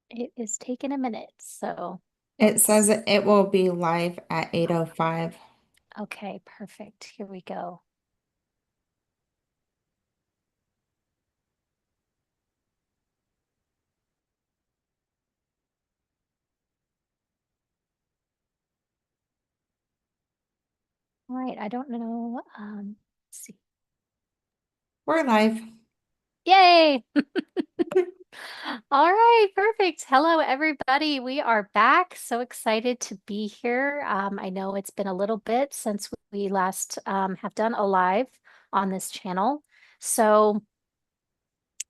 It is taking a minute, so It says let's. it will be live at 8:05. Okay, perfect. Here we go. All right, I don't know. Let's see. We're live. Yay! All right, perfect. Hello, everybody. We are back. So excited to be here. I know it's been a little bit since we last have done a live on this channel. So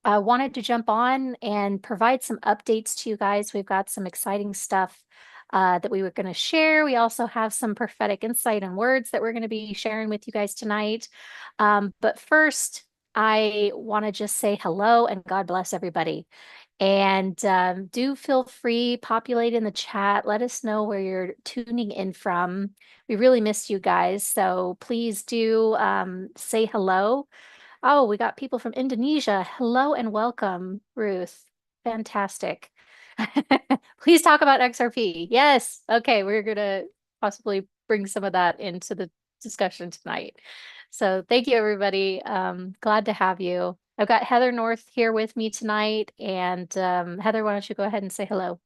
I wanted to jump on and provide some updates to you guys. We've got some exciting stuff that we were going to share. We also have some prophetic insight and words that we're going to be sharing with you guys tonight. But first, I want to just say hello and God bless everybody. And do feel free, populate in the chat. Let us know where you're tuning in from. We really missed you guys. So please do say hello. Oh, we got people from Indonesia. Hello and welcome, Ruth. Fantastic. Please talk about XRP. Yes. Okay, we're gonna possibly bring some of that into the discussion tonight. So thank you, everybody. Glad to have you. I've got Heather North here with me tonight. And Heather, why don't you go ahead and say hello?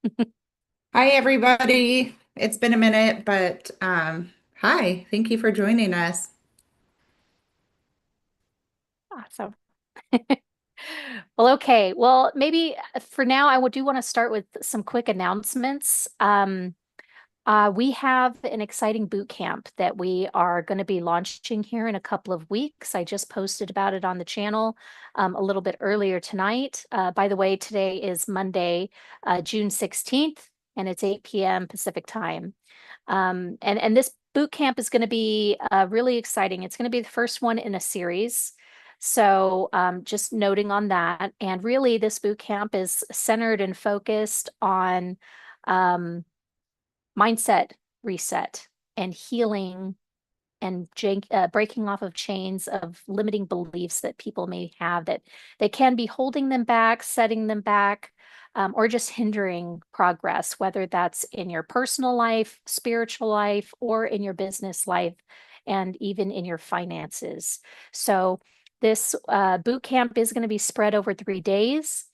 Hi, everybody. It's been a minute, but hi. Thank you for joining us. Awesome. Well, okay. Well, maybe for now, I do want to start with some quick announcements. We have an exciting boot camp that we are going to be launching here in a couple of weeks. I just posted about it on the channel a little bit earlier tonight. By the way, today is Monday, June 16th, and it's 8 p.m. Pacific time. And this boot camp is going to be really exciting. It's going to be the first one in a series. So just noting on that. And really, this boot camp is centered and focused on um, mindset reset and healing and breaking off of chains of limiting beliefs that people may have that they can be holding them back, setting them back, or just hindering progress, whether that's in your personal life, spiritual life, or in your business life, and even in your finances. So this boot camp is going to be spread over 3 days.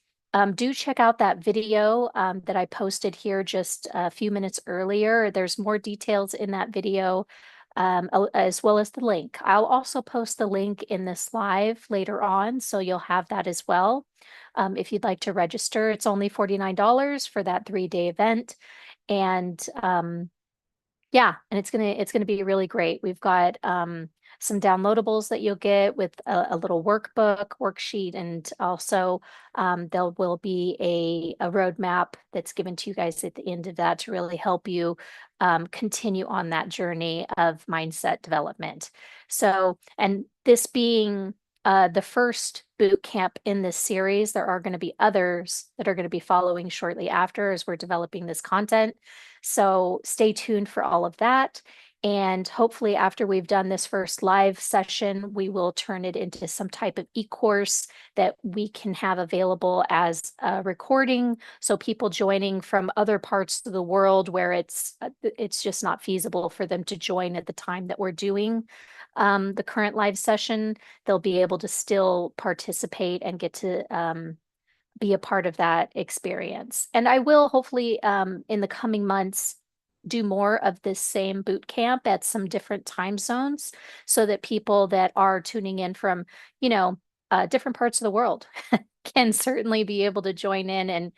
Do check out that video that I posted here just a few minutes earlier. There's more details in that video, as well as the link. I'll also post the link in this live later on, so you'll have that as well. If you'd like to register, it's only $49 for that 3-day event. And yeah, and it's gonna be really great. We've got some downloadables that you'll get with a little workbook, worksheet, and also there will be a roadmap that's given to you guys at the end of that to really help you continue on that journey of mindset development. So, and this being the first boot camp in this series, there are going to be others that are going to be following shortly after as we're developing this content. So stay tuned for all of that. And hopefully, after we've done this first live session, we will turn it into some type of e-course that we can have available as a recording. So people joining from other parts of the world where it's just not feasible for them to join at the time that we're doing the current live session, they'll be able to still participate and get to be a part of that experience. And I will hopefully in the coming months do more of this same boot camp at some different time zones so that people that are tuning in from, you know, different parts of the world can certainly be able to join in and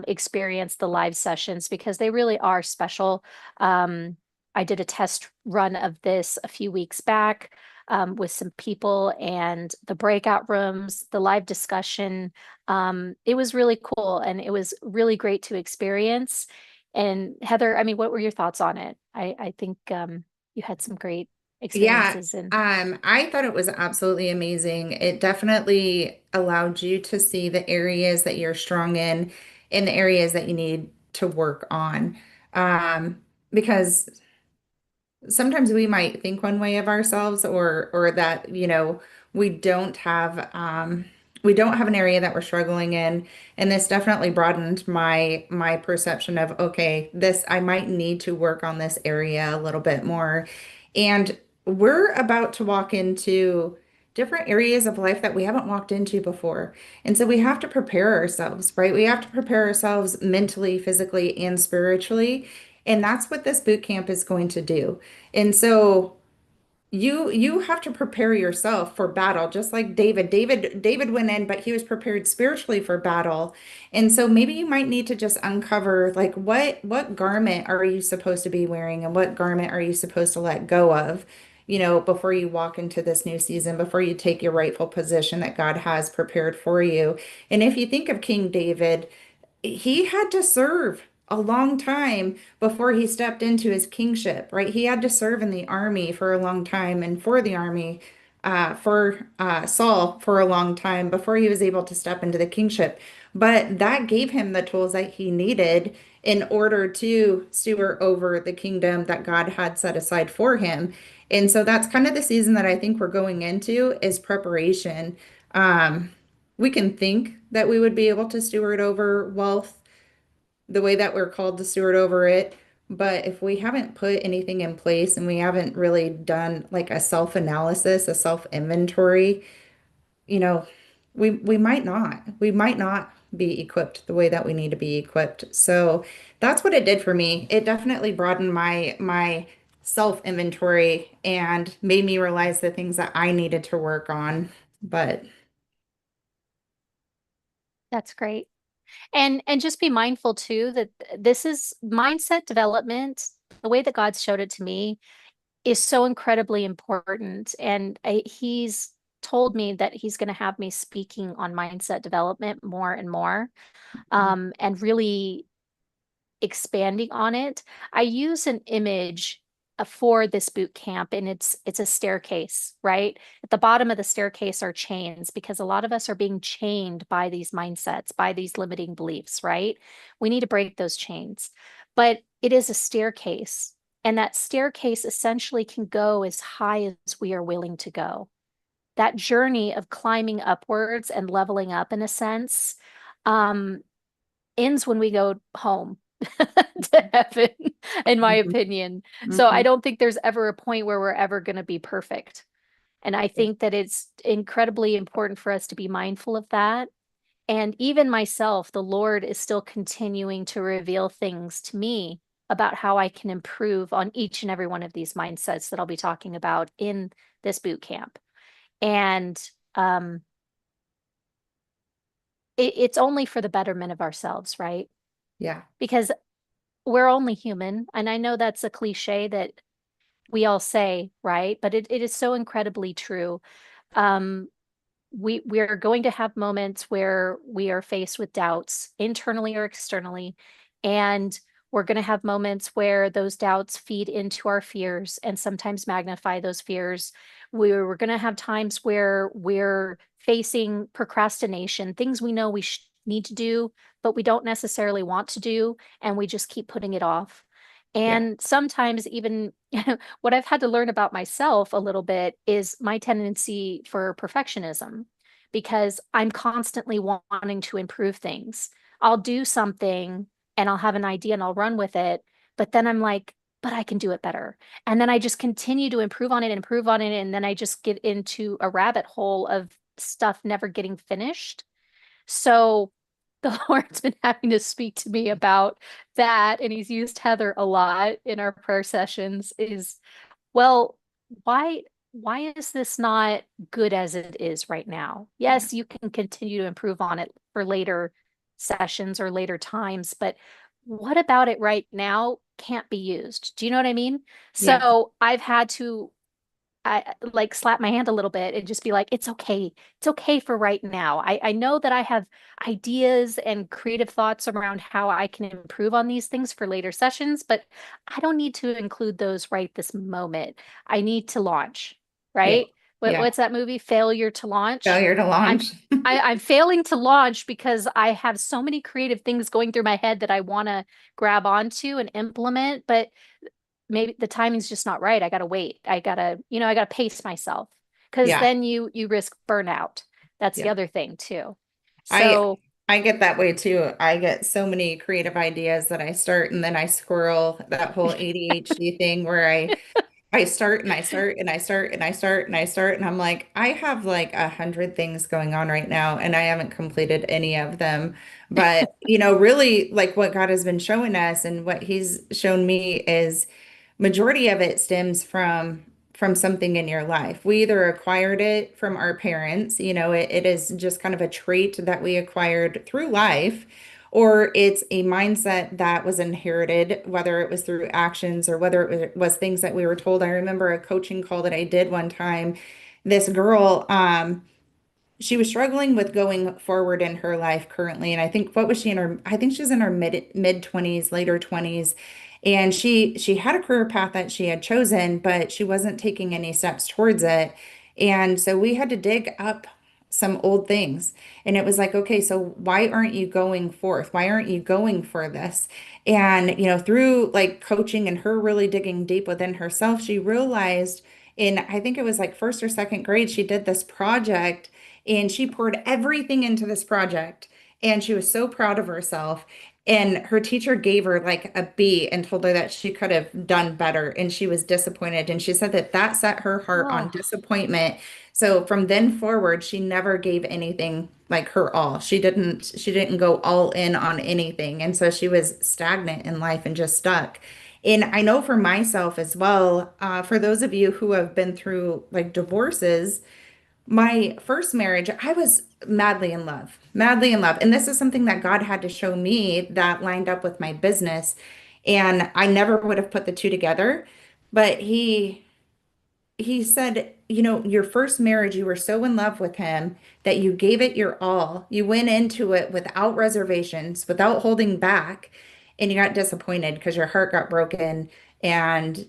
experience the live sessions because they really are special. I did a test run of this a few weeks back with some people and the breakout rooms, the live discussion. It was really cool and it was really great to experience. And Heather, I mean, what were your thoughts on it? I think you had some great Yeah, experiences and I thought it was absolutely amazing. It definitely allowed you to see the areas that you're strong in and the areas that you need to work on. Because sometimes we might think one way of ourselves or that, we don't have we don't have an area that we're struggling in, and this definitely broadened my perception of, okay, this I might need to work on this area a little bit more. And we're about to walk into different areas of life that we haven't walked into before. And so we have to prepare ourselves, right? We have to prepare ourselves mentally, physically, and spiritually. And that's what this boot camp is going to do. And so you have to prepare yourself for battle, just like David went in, but he was prepared spiritually for battle. And so maybe you might need to just uncover, like, what garment are you supposed to be wearing and what garment are you supposed to let go of, before you walk into this new season, before you take your rightful position that God has prepared for you. And if you think of King David, he had to serve a long time before he stepped into his kingship, right? He had to serve in the army for a long time and for the army, for Saul for a long time before he was able to step into the kingship. But that gave him the tools that he needed in order to steward over the kingdom that God had set aside for him. And so that's kind of the season that I think we're going into is preparation. Um, we can think that we would be able to steward over wealth the way that we're called to steward over it. But if we haven't put anything in place and we haven't really done like a self-analysis, a self-inventory, you know, we might not be equipped the way that we need to be equipped. So that's what it did for me. It definitely broadened my self-inventory and made me realize the things that I needed to work on. But That's great. And just be mindful too that this is mindset development. The way that God showed it to me is so incredibly important. And he's told me that he's going to have me speaking on mindset development more and more, and really expanding on it. I use an image for this boot camp, and it's a staircase, right? At the bottom of the staircase are chains because a lot of us are being chained by these mindsets, by these limiting beliefs, right? We need to break those chains. But it is a staircase, and that staircase essentially can go as high as we are willing to go. That journey of climbing upwards and leveling up in a sense, um, ends when we go home to heaven, in my Mhm, opinion. So I mhm. don't think there's ever a point where we're ever going to be perfect. And I think that it's incredibly important for us to be mindful of that. And even myself, the Lord is still continuing to reveal things to me about how I can improve on each and every one of these mindsets that I'll be talking about in this boot camp. And um, it's only for the betterment of ourselves, right? Yeah, Because we're only human. And I know that's a cliche that we all say, right? But it is so incredibly true. Um, we are going to have moments where we are faced with doubts internally or externally, and we're going to have moments where those doubts feed into our fears and sometimes magnify those fears. We're going to have times where we're facing procrastination, things we know we need to do but we don't necessarily want to do, and we just keep putting it off. yeah, And sometimes even what I've had to learn about myself a little bit is my tendency for perfectionism, because I'm constantly wanting to improve things. I'll do something and I'll have an idea and I'll run with it, but then I'm like, but I can do it better. And then I just continue to improve on it, improve on it, and then I just get into a rabbit hole of stuff never getting finished. So the Lord's been having to speak to me about that, and he's used Heather a lot in our prayer sessions is, well, why why is this not good as it is right now? yeah, Yes, you can continue to improve on it for later sessions or later times, but what about it right now can't be used? Do you know what I mean? yeah, So I've had to like slap my hand a little bit and just be like, it's okay. It's okay for right now. I know that I have ideas and creative thoughts around how I can improve on these things for later sessions, but I don't need to include those right this moment. I need to launch, yeah, right? yeah. What's that movie? Failure to launch. Failure to I'm launch. I'm failing to launch because I have so many creative things going through my head that I want to grab onto and implement, but maybe the timing's just not right. I gotta wait. I gotta pace myself because Yeah, then you risk burnout. That's the Yeah. other thing too. I So, I get that way too. I get so many creative ideas that I start and then I squirrel, that whole ADHD thing where I start and I start and I start and I start and I start and I'm like, I have like 100 things going on right now and I haven't completed any of them. But really like what God has been showing us and what he's shown me is majority of it stems from something in your life. We either acquired it from our parents, it is just kind of a trait that we acquired through life, or it's a mindset that was inherited, whether it was through actions or whether it was things that we were told. I remember a coaching call that I did one time. This girl, she was struggling with going forward in her life currently. And I think what was she in her, I think she was in her mid 20s, later 20s. And she had a career path that she had chosen, but she wasn't taking any steps towards it. And so we had to dig up some old things. And it was like, okay, so why aren't you going forth? Why aren't you going for this? And, through like coaching and her really digging deep within herself, she realized in, I think it was like first or second grade, she did this project and she poured everything into this project and she was so proud of herself. And her teacher gave her like a B and told her that she could have done better. And she was disappointed. And she said that that set her heart on oh, disappointment. So from then forward, she never gave anything like her all. She didn't go all in on anything. And so she was stagnant in life and just stuck. And I know for myself as well, for those of you who have been through like divorces, my first marriage, I was madly in love, madly in love. And this is something that God had to show me that lined up with my business. And I never would have put the two together. But he said, your first marriage, you were so in love with him that you gave it your all. You went into it without reservations, without holding back, and you got disappointed because your heart got broken. And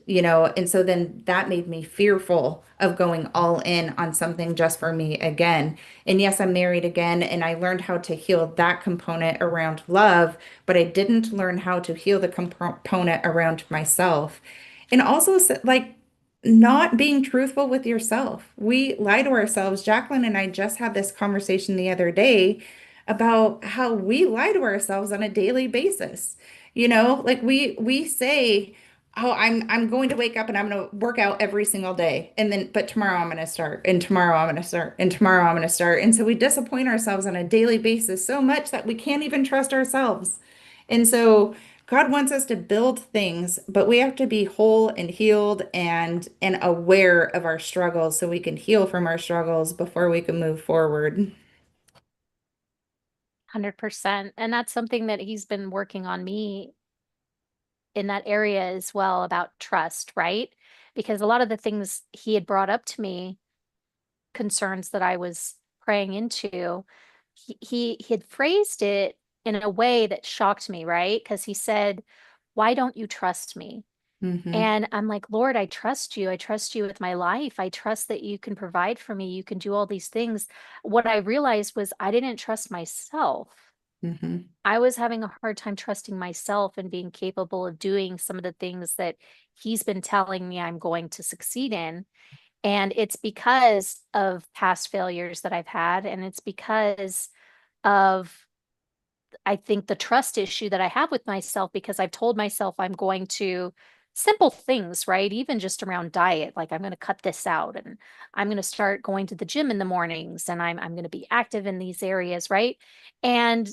so then that made me fearful of going all in on something just for me again. And yes, I'm married again, and I learned how to heal that component around love, but I didn't learn how to heal the component around myself. And also, like, not being truthful with yourself. We lie to ourselves. Jacqueline and I just had this conversation the other day about how we lie to ourselves on a daily basis. Like we say, "Oh, I'm going to wake up and I'm going to work out every single day." And then but tomorrow I'm going to start, and tomorrow I'm going to start, and tomorrow I'm going to start. And so we disappoint ourselves on a daily basis so much that we can't even trust ourselves. And so God wants us to build things, but we have to be whole and healed and aware of our struggles so we can heal from our struggles before we can move forward. 100%. And that's something that he's been working on me in that area as well about trust, right? Because a lot of the things he had brought up to me, concerns that I was praying into, he had phrased it in a way that shocked me, right? Because he said, "Why don't you trust me?" Hmm. And I'm like, "Lord, I trust you. I trust you with my life. I trust that you can provide for me. You can do all these things." What I realized was I didn't trust myself. Hmm. I was having a hard time trusting myself and being capable of doing some of the things that he's been telling me I'm going to succeed in. And it's because of past failures that I've had. And it's because of, I think, the trust issue that I have with myself because I've told myself I'm going to simple things, right? Even just around diet, like I'm going to cut this out and I'm going to start going to the gym in the mornings and I'm going to be active in these areas, right? And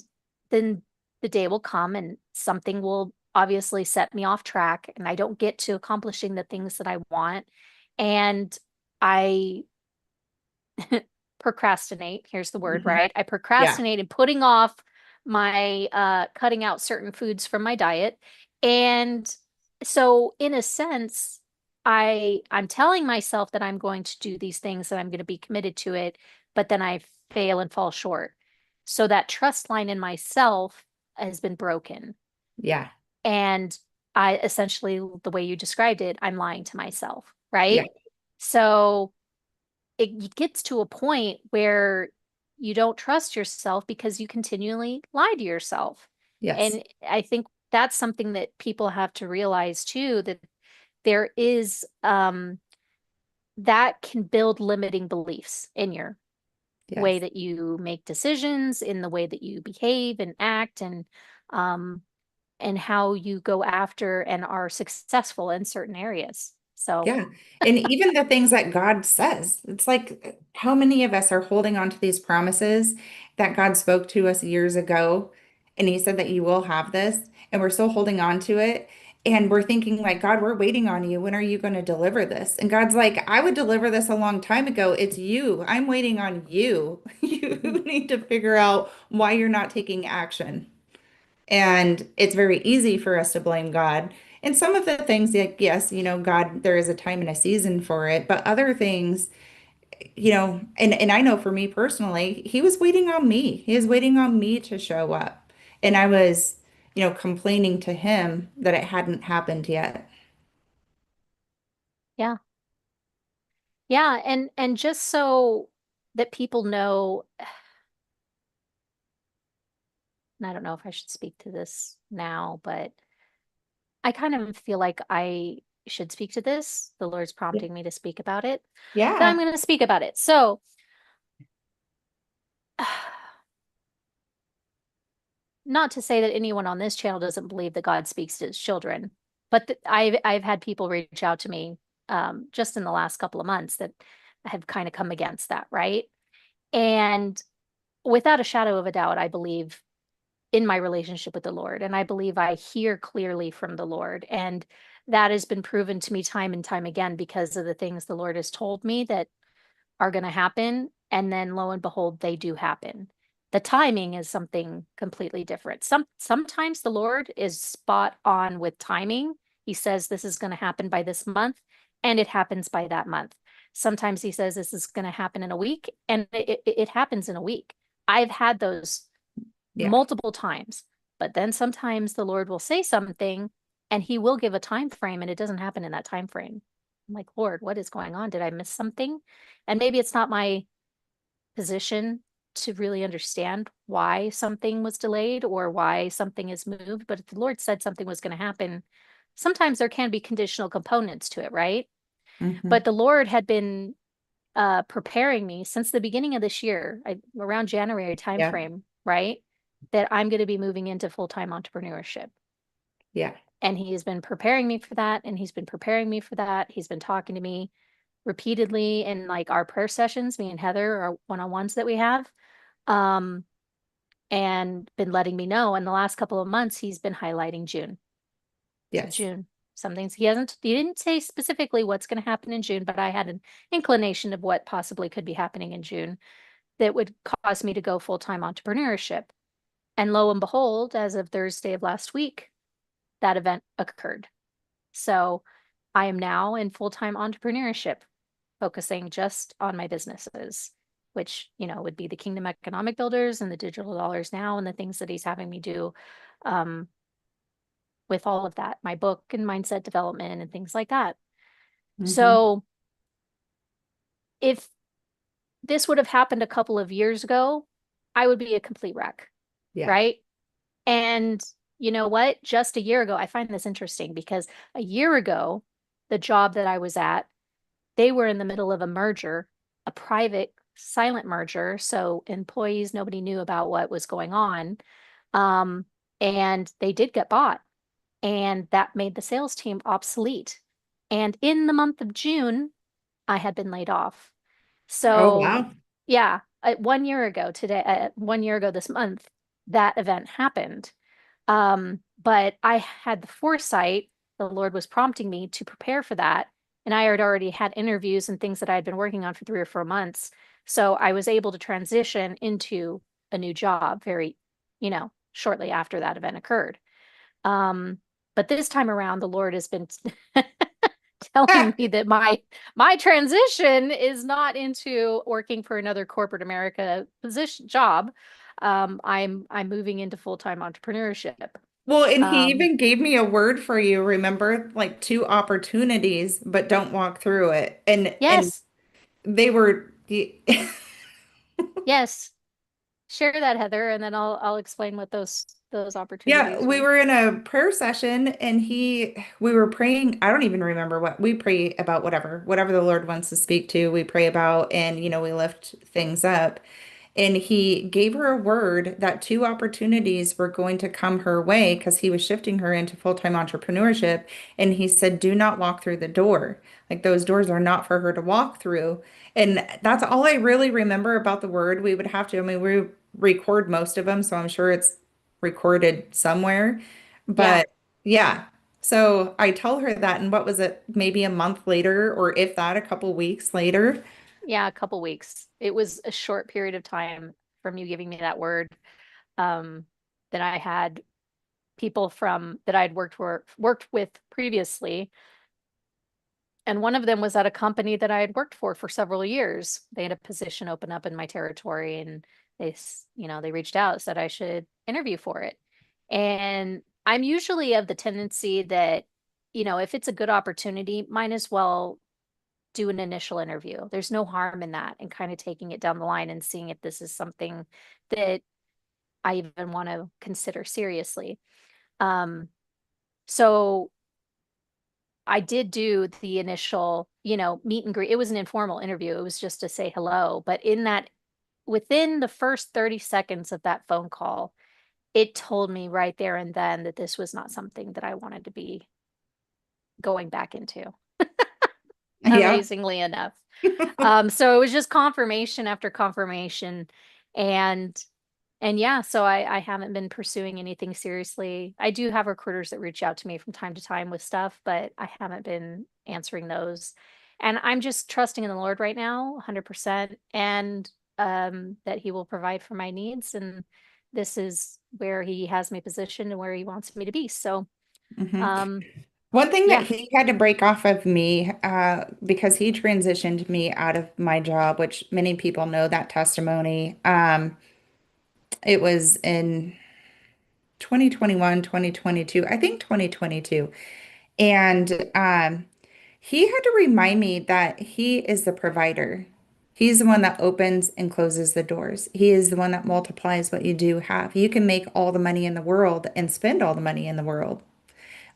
then the day will come and something will obviously set me off track and I don't get to accomplishing the things that I want. And I procrastinate. Here's the word, Hmm. right? I Yeah. procrastinate in putting off my cutting out certain foods from my diet. And so in a sense, I'm telling myself that I'm going to do these things and I'm going to be committed to it, but then I fail and fall short. So that trust line in myself has been broken. Yeah. And I essentially, the way you described it, I'm lying to myself, Yeah. right? So it gets to a point where you don't trust yourself because you continually lie to yourself. Yes. And I think that's something that people have to realize too, that there is that can build limiting beliefs in your way Yes. that you make decisions, in the way that you behave and act, um, and how you go after and are successful in certain areas. So, Yeah. And even the things that God says, it's like how many of us are holding on to these promises that God spoke to us years ago? And he said that you will have this, and we're still holding on to it. And we're thinking, like, God, we're waiting on you. When are you going to deliver this? And God's like, I would deliver this a long time ago. It's you. I'm waiting on you. mm, You need to figure out why you're not taking action. And it's very easy for us to blame God. And some of the things, like, yes, God, there is a time and a season for it. But other things, and I know for me personally, he was waiting on me. He was waiting on me to show up. And I was, complaining to him that it hadn't happened yet. yeah. Yeah, and just so that people know, and I don't know if I should speak to this now, but I kind of feel like I should speak to this. The Lord's prompting me to speak about it. So I'm Yeah. going to speak about it. So, not to say that anyone on this channel doesn't believe that God speaks to his children, but I've had people reach out to me just in the last couple of months that have kind of come against that, right? And without a shadow of a doubt, I believe in my relationship with the Lord, and I believe I hear clearly from the Lord, and that has been proven to me time and time again because of the things the Lord has told me that are going to happen. And then lo and behold, they do happen. The timing is something completely different. Sometimes the Lord is spot on with timing. He says this is going to happen by this month, and it happens by that month. Sometimes he says this is going to happen in a week, and it happens in a week. I've had those Yeah. multiple times, but then sometimes the Lord will say something and he will give a time frame and it doesn't happen in that time frame. I'm like, Lord, what is going on? Did I miss something? And maybe it's not my position to really understand why something was delayed or why something is moved. But if the Lord said something was going to happen, sometimes there can be conditional components to it, right? But Hmm. the Lord had been preparing me since the beginning of this year, around January Yeah. timeframe, right? That I'm going to be moving into full-time entrepreneurship. Yeah. And he's been preparing me for that. And he's been preparing me for that. He's been talking to me repeatedly in like our prayer sessions, me and Heather, our one-on-ones that we have, um, and been letting me know. In the last couple of months, he's been highlighting June. So Yes. June, he didn't say specifically what's going to happen in June, but I had an inclination of what possibly could be happening in June that would cause me to go full-time entrepreneurship. And lo and behold, as of Thursday of last week, that event occurred. So I am now in full-time entrepreneurship, focusing just on my businesses, which, would be the Kingdom Economic Builders and the Digital Dollars Now and the things that he's having me do um, with all of that, my book and mindset development and things like that. Hmm. So if this would have happened a couple of years ago, I would be a complete wreck, Yeah. right? And you know what? Just a year ago, I find this interesting because a year ago, the job that I was at, they were in the middle of a merger, a private silent merger. So employees, nobody knew about what was going on. Um, and they did get bought, and that made the sales team obsolete. And in the month of June, I had been laid off. Oh, So, wow. yeah, 1 year ago today, 1 year ago this month, that event happened. But I had the foresight, the Lord was prompting me to prepare for that. And I had already had interviews and things that I had been working on for 3 or 4 months. So I was able to transition into a new job very, shortly after that event occurred. Um, but this time around, the Lord has been telling me that my transition is not into working for another corporate America position job. I'm moving into full-time entrepreneurship. Well, and he Um, even gave me a word for you, remember? Like two opportunities, but don't walk through it. And yes, they were yes. Share that, Heather, and then I'll explain what those those Yeah, opportunities we were. were in a prayer session and we were praying. I don't even remember what we pray about, whatever the Lord wants to speak to, we pray about, and we lift things up. And he gave her a word that two opportunities were going to come her way because he was shifting her into full-time entrepreneurship. And he said, do not walk through the door. Like those doors are not for her to walk through. And that's all I really remember about the word. We would have to, I mean, we record most of them, so I'm sure it's recorded somewhere. Yeah, But yeah. So I tell her that, and what was it, maybe a month later, or if that, a couple weeks later? yeah, a couple weeks. It was a short period of time from you giving me that word. Um, that I had people from that I'd worked with previously, and one of them was at a company that I had worked for several years. They had a position open up in my territory, and they reached out, said I should interview for it. And I'm usually of the tendency that, if it's a good opportunity, might as well do an initial interview. There's no harm in that, and kind of taking it down the line and seeing if this is something that I even want to consider seriously. Um, so I did do the initial, meet and greet. It was an informal interview. It was just to say hello. But within the first 30 seconds of that phone call, it told me right there and then that this was not something that I wanted to be going back into, Yeah. amazingly enough. So it was just confirmation after confirmation. And yeah, so I haven't been pursuing anything seriously. I do have recruiters that reach out to me from time to time with stuff, but I haven't been answering those. And I'm just trusting in the Lord right now, 100%, and that He will provide for my needs. And this is where He has me positioned and where He wants me to be. So, hmm um, One thing that yeah. he had to break off of me, because he transitioned me out of my job, which many people know that testimony. It was in 2021, 2022, I think 2022. And he had to remind me that he is the provider. He's the one that opens and closes the doors. He is the one that multiplies what you do have. You can make all the money in the world and spend all the money in the world.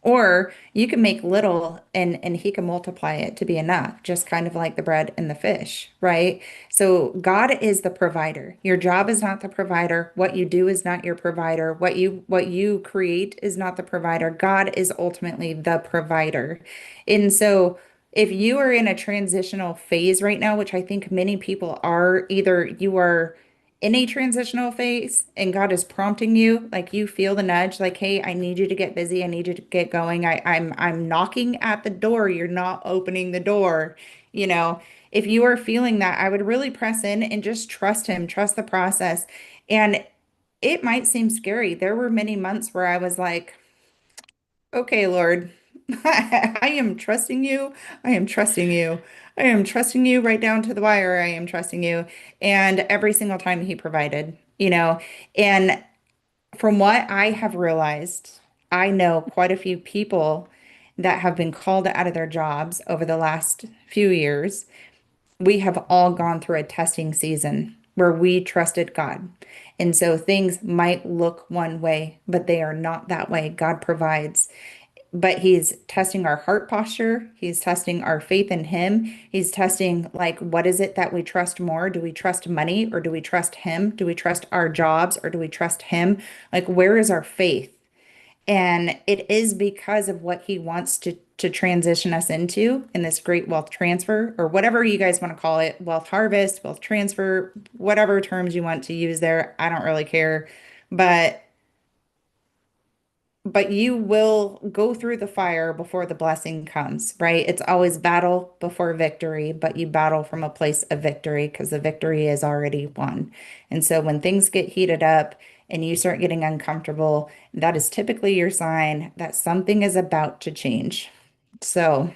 Or you can make little and he can multiply it to be enough, just kind of like the bread and the fish, right? So God is the provider. Your job is not the provider. What you do is not your provider. What you create is not the provider. God is ultimately the provider. And so if you are in a transitional phase right now, which I think many people are, either you are in a transitional phase and God is prompting you, like you feel the nudge, like, hey, I need you to get busy. I need you to get going. I'm knocking at the door. You're not opening the door. You know, if you are feeling that, I would really press in and just trust him, trust the process. And it might seem scary. There were many months where I was like, okay, Lord, I am trusting you. I am trusting you. I am trusting you right down to the wire. I am trusting you. And every single time he provided, and from what I have realized, I know quite a few people that have been called out of their jobs over the last few years. We have all gone through a testing season where we trusted God. And so things might look one way, but they are not that way. God provides, but he's testing our heart posture. He's testing our faith in him. He's testing, like, what is it that we trust more? Do we trust money or do we trust him? Do we trust our jobs or do we trust him? Like, where is our faith? And it is because of what he wants to transition us into in this great wealth transfer, or whatever you guys want to call it, wealth harvest, wealth transfer, whatever terms you want to use there. I don't really care. But you will go through the fire before the blessing comes, right? It's always battle before victory, but you battle from a place of victory because the victory is already won. And so when things get heated up and you start getting uncomfortable, that is typically your sign that something is about to change. So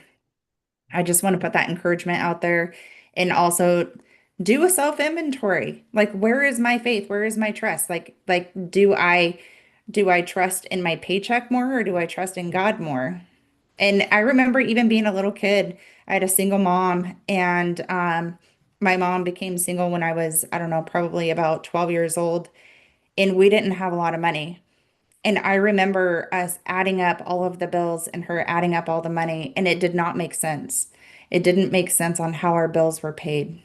I just want to put that encouragement out there, and also do a self inventory. Like, where is my faith? Where is my trust? Like, do I trust in my paycheck more or do I trust in God more? And I remember even being a little kid, I had a single mom, and my mom became single when I was, I don't know, probably about 12 years old, and we didn't have a lot of money. And I remember us adding up all of the bills and her adding up all the money, and it did not make sense. It didn't make sense on how our bills were paid.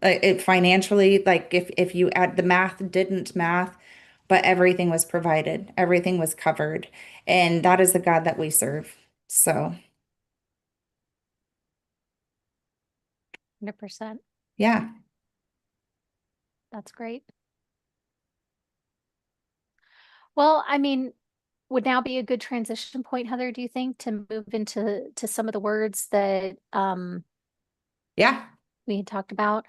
It financially, like if you add the math, didn't math, but everything was provided, everything was covered, and that is the God that we serve. So, 100%. yeah, That's great. Well, I mean, would now be a good transition point, Heather, do you think, to move into some of the words that yeah. we had talked about?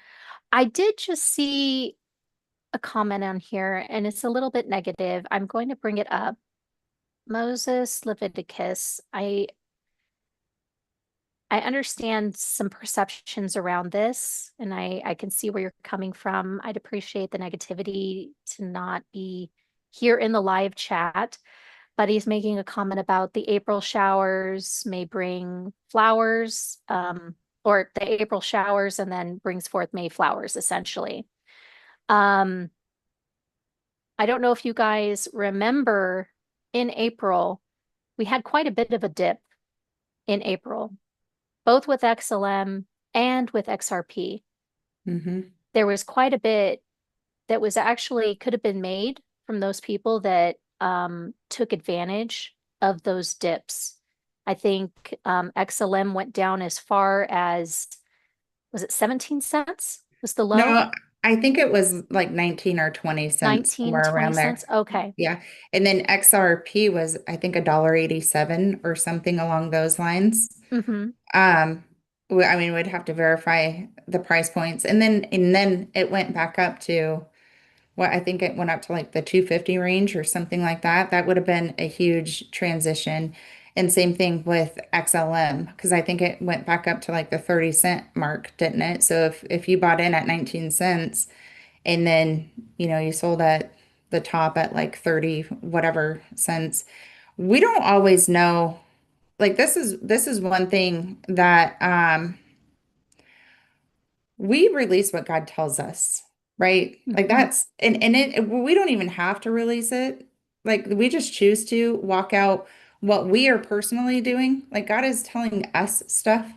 I did just see a comment on here, and it's a little bit negative. I'm going to bring it up. Moses, Leviticus. I understand some perceptions around this, and I can see where you're coming from. I'd appreciate the negativity to not be here in the live chat, but he's making a comment about the April showers may bring flowers, or the April showers and then brings forth May flowers, essentially. Um, I don't know if you guys remember in April, we had quite a bit of a dip in April, both with XLM and with XRP. Hmm. There was quite a bit that was actually could have been made from those people that took advantage of those dips. I think XLM went down as far as, was it 17 cents? Was the low? No, I think it was like 19 or 20 cents, 19, somewhere 20 around cents? there. Okay. Yeah. And then XRP was, I think, $1.87 or something along those lines. Mm-hmm. Um, I mean, we'd have to verify the price points. And then it went back up to what I think it went up to like the 250 range or something like that. That would have been a huge transition. And same thing with XLM, because I think it went back up to like the 30 cent mark, didn't it? So if you bought in at 19 cents and then, you sold at the top at like 30 whatever cents, we don't always know. Like this is one thing that we release what God tells us, right? Like Mm-hmm. that's and we don't even have to release it. Like we just choose to walk out what we are personally doing. Like God is telling us stuff,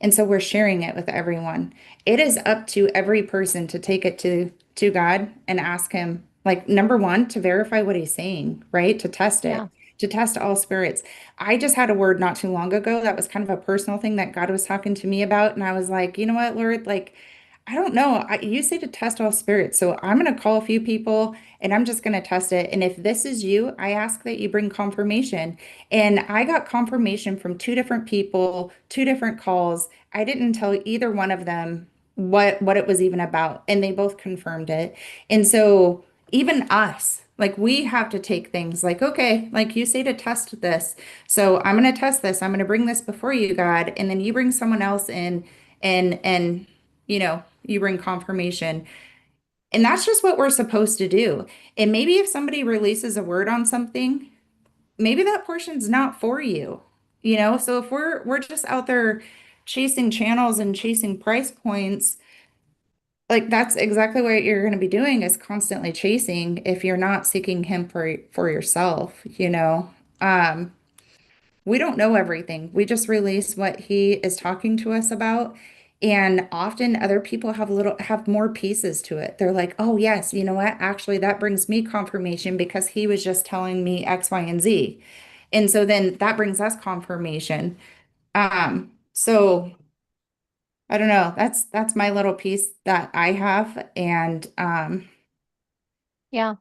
and so we're sharing it with everyone. It is up to every person to take it to God and ask him, like number one, to verify what he's saying, right? To test Yeah. it, to test all spirits. I just had a word not too long ago that was kind of a personal thing that God was talking to me about, and I was like, you know what, Lord, like I don't know. You say to test all spirits. So I'm going to call a few people and I'm just going to test it. And if this is you, I ask that you bring confirmation. And I got confirmation from two different people, two different calls. I didn't tell either one of them what it was even about. And they both confirmed it. And so even us, like we have to take things like, okay, like you say to test this. So I'm going to test this. I'm going to bring this before you, God. And then you bring someone else in and you bring confirmation. And that's just what we're supposed to do. And maybe if somebody releases a word on something, maybe that portion's not for you. So if we're just out there chasing channels and chasing price points, like that's exactly what you're going to be doing is constantly chasing if you're not seeking him for yourself. We don't know everything. We just release what he is talking to us about. And often other people have more pieces to it. They're like, oh yes, you know what? Actually, that brings me confirmation because he was just telling me X, Y, and Z. And so then that brings us confirmation. So I don't know. That's my little piece that I have. And Yeah.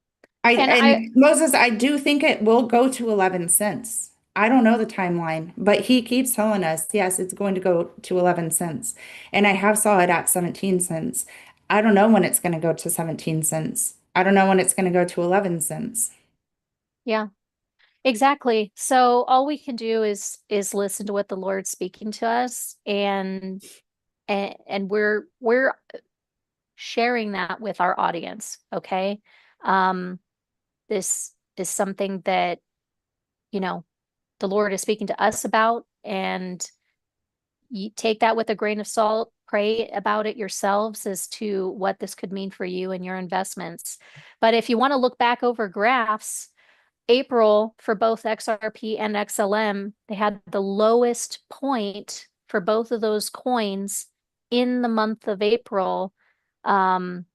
I And and Moses, I do think it will go to 11 cents. I don't know the timeline, but he keeps telling us, yes, it's going to go to 11 cents. And I have saw it at 17 cents. I don't know when it's going to go to 17 cents. I don't know when it's going to go to 11 cents. yeah, exactly. So all we can do is listen to what the Lord's speaking to us, and we're sharing that with our audience, okay? Um, this is something that, you know, the Lord is speaking to us about, and you take that with a grain of salt, pray about it yourselves as to what this could mean for you and your investments. But if you want to look back over graphs, April for both XRP and XLM, they had the lowest point for both of those coins in the month of April um,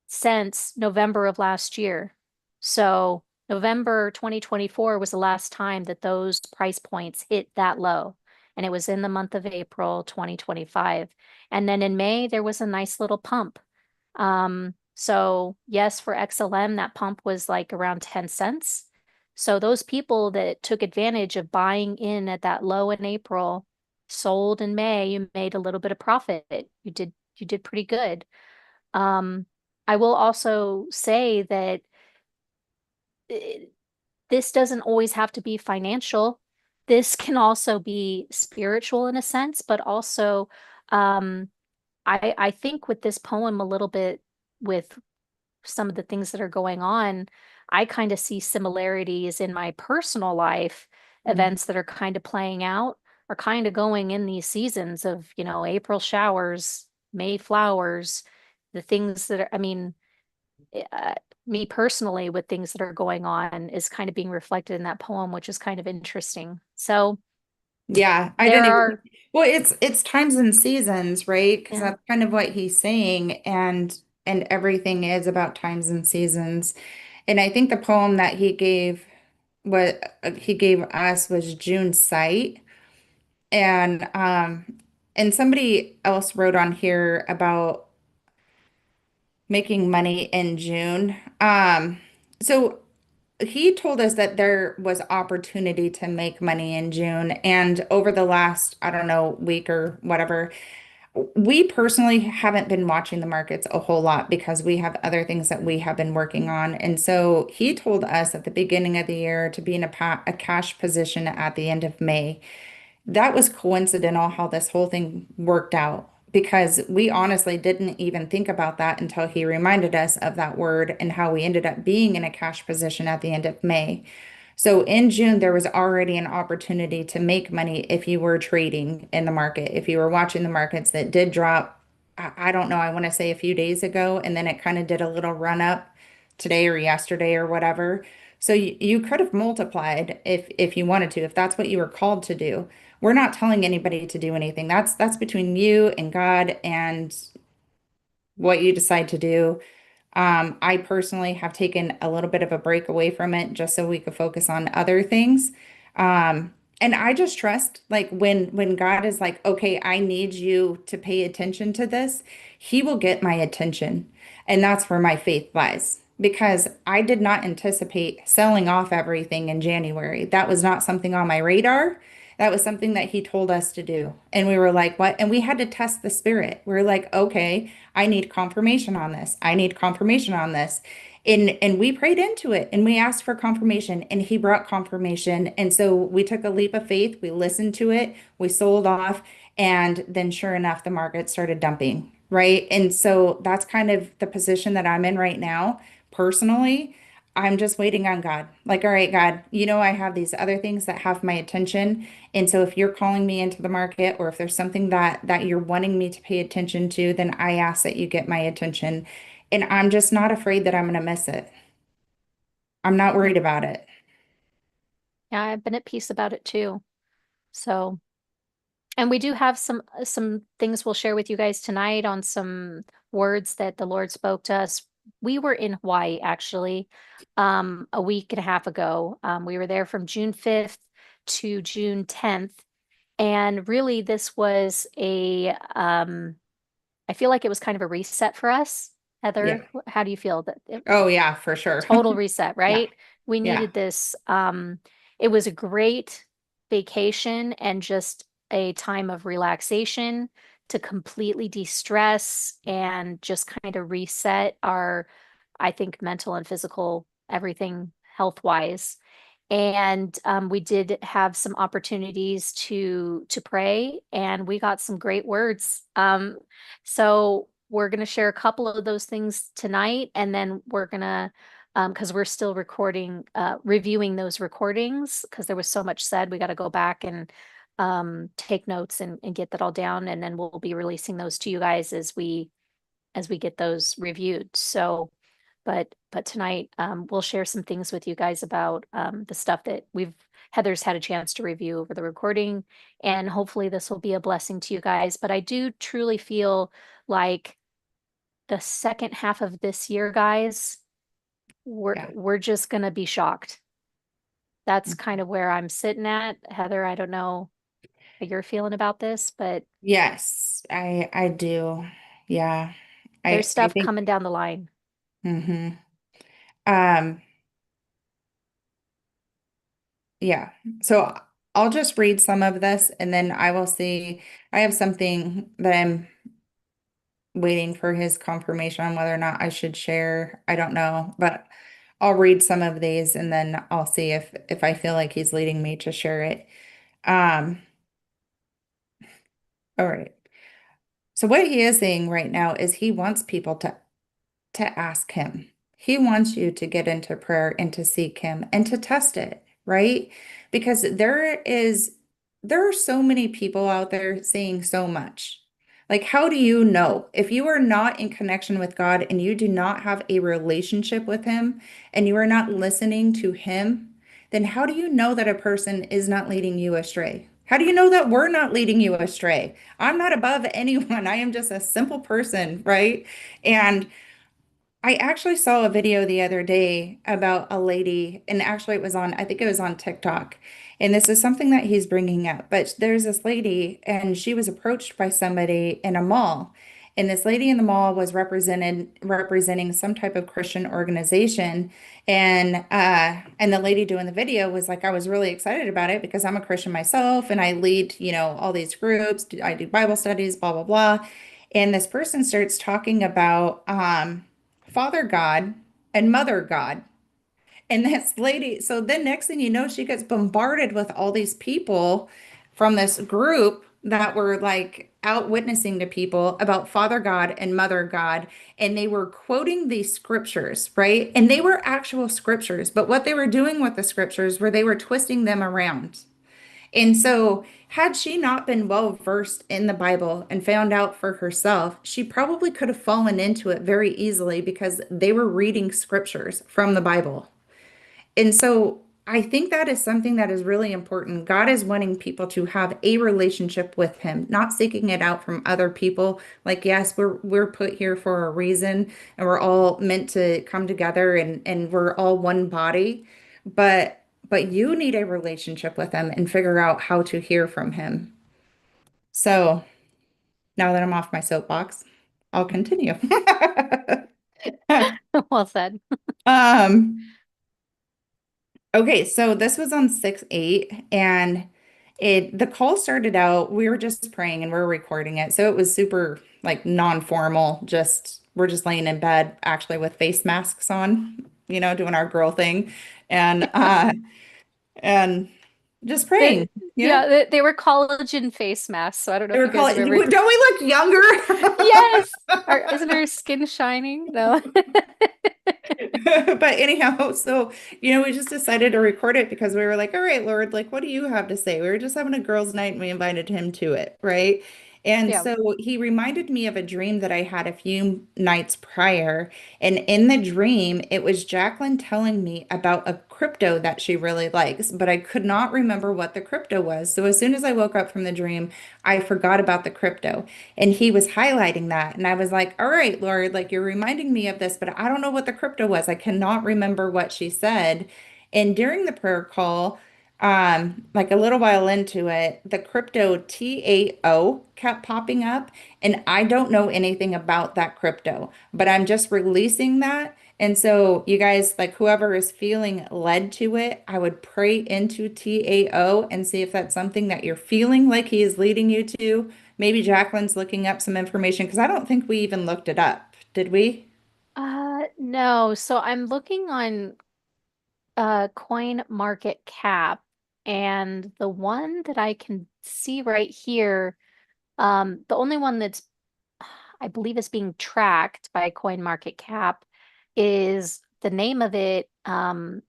since November of last year. So November 2024 was the last time that those price points hit that low. And it was in the month of April 2025. And then in May, there was a nice little pump. So yes, for XLM, that pump was like around 10 cents. So those people that took advantage of buying in at that low in April, sold in May, you made a little bit of profit. You did pretty good. Um, I will also say that eh, this doesn't always have to be financial. This can also be spiritual in a sense, but also um, I think with this poem a little bit with some of the things that are going on, I kind of see similarities in my personal life, Mhm. events that are kind of playing out are kind of going in these seasons of, April showers, May flowers, the things that are, I mean, uh, me personally with things that are going on is kind of being reflected in that poem, which is kind of interesting. So Yeah, I there didn't even, are, well, it's times and seasons, right? Because yeah, that's kind of what he's saying, and everything is about times and seasons. And I think the poem that what he gave us was June Sight. And somebody else wrote on here about making money in June. So he told us that there was opportunity to make money in June. And over the last, I don't know, week or whatever, we personally haven't been watching the markets a whole lot because we have other things that we have been working on. And so he told us at the beginning of the year to be in a cash position at the end of May. That was coincidental how this whole thing worked out because we honestly didn't even think about that until he reminded us of that word and how we ended up being in a cash position at the end of May. So in June, there was already an opportunity to make money if you were trading in the market, if you were watching the markets that did drop. I don't know, I want to say a few days ago, and then it kind of did a little run up today or yesterday or whatever. So you could have multiplied if you wanted to, if that's what you were called to do. We're not telling anybody to do anything. That's between you and God and what you decide to do. I personally have taken a little bit of a break away from it just so we could focus on other things. And I just trust like when God is like, okay, I need you to pay attention to this, he will get my attention. And that's where my faith lies. Because I did not anticipate selling off everything in January. That was not something on my radar. That was something that he told us to do. And we were like, what? And we had to test the spirit. We are like, okay, I need confirmation on this. I need confirmation on this. And we prayed into it and we asked for confirmation and he brought confirmation. And so we took a leap of faith. We listened to it. We sold off. And then sure enough, the market started dumping, right? And so that's kind of the position that I'm in right now. Personally, I'm just waiting on God. Like, all right, God, I have these other things that have my attention. And so if you're calling me into the market or if there's something that you're wanting me to pay attention to, then I ask that you get my attention. And I'm just not afraid that I'm going to miss it. I'm not yeah, worried about it. yeah, I've been at peace about it too. So, and we do have some things we'll share with you guys tonight on some words that the Lord spoke to us. We were in Hawaii actually a week and a half ago. We were there from June 5th to June 10th. And really this was I feel like it was kind of a reset for us. Yeah. Heather, how do you feel that Oh, yeah, for sure. total reset, Yeah. right? We Yeah. needed this. It was a great vacation and just a time of relaxation to completely de-stress and just kind of reset our, I think, mental and physical everything health-wise. And we did have some opportunities to pray, and we got some great words. So we're going to share a couple of those things tonight, and then we're going to because we're still recording, reviewing those recordings because there was so much said. We got to go back and take notes and get that all down, and then we'll be releasing those to you guys as we get those reviewed. So but tonight we'll share some things with you guys about the stuff that Heather's had a chance to review over the recording, and hopefully this will be a blessing to you guys. But I do truly feel like the second half of this year, guys, Yeah. we're just gonna be shocked. That's kind of where I'm sitting at. Heather, I don't know how you're feeling about this, but Yes, I do. Yeah. there's I stuff think coming down the line. hmm um yeah. So I'll just read some of this and then I will see. I have something that I'm waiting for his confirmation on whether or not I should share. I don't know, but I'll read some of these and then I'll see if I feel like he's leading me to share it. Um all right. So what he is saying right now is he wants people to ask him. He wants you to get into prayer and to seek him and to test it, right? Because there are so many people out there saying so much. Like, how do you know if you are not in connection with God and you do not have a relationship with him and you are not listening to him, then how do you know that a person is not leading you astray? How do you know that we're not leading you astray? I'm not above anyone. I am just a simple person, right? And I actually saw a video the other day about a lady, and actually it was on, I think it was on TikTok. And this is something that he's bringing up. But there's this lady, and she was approached by somebody in a mall. And this lady in the mall was representing some type of Christian organization. And the lady doing the video was like, I was really excited about it because I'm a Christian myself and I lead, all these groups, I do Bible studies, blah, blah, blah. And this person starts talking about Father God and Mother God. And this lady, so then next thing you know, she gets bombarded with all these people from this group that were like out witnessing to people about Father God and Mother God. And they were quoting these scriptures, right? And they were actual scriptures. But what they were doing with the scriptures were they were twisting them around. And so, had she not been well versed in the Bible and found out for herself, she probably could have fallen into it very easily because they were reading scriptures from the Bible. And so, I think that is something that is really important. God is wanting people to have a relationship with him, not seeking it out from other people. Like, yes, we're put here for a reason and we're all meant to come together and we're all one body. But you need a relationship with him and figure out how to hear from him. So now that I'm off my soapbox, I'll continue. Well said. Um, okay, so this was on 6/8 and the call started out, we were just praying and we are recording it. So it was super like non-formal, just we're just laying in bed actually with face masks on, doing our girl thing and just They, praying, you know? yeah, they were collagen face masks, so I don't know They if were you guys calling, remember. don't we look younger? Yes. Isn't her skin shining? No. But anyhow, so we just decided to record it because we were like, all right, Lord, like, what do you have to say? We were just having a girls' night and we invited him to it, right? And Yeah. so he reminded me of a dream that I had a few nights prior. And in the dream, it was Jacqueline telling me about a crypto that she really likes, but I could not remember what the crypto was. So as soon as I woke up from the dream, I forgot about the crypto. And he was highlighting that. And I was like, all right, Lord, like you're reminding me of this, but I don't know what the crypto was. I cannot remember what she said. And during the prayer call, like a little while into it, the crypto TAO kept popping up. And I don't know anything about that crypto, but I'm just releasing that. And so, you guys, like whoever is feeling led to it, I would pray into TAO and see if that's something that you're feeling like he is leading you to. Maybe Jacqueline's looking up some information because I don't think we even looked it up. Did we? No. So I'm looking on Coin Market Cap, and the one that I can see right here, the only one that's I believe is being tracked by Coin Market Cap is the name of it, Bitten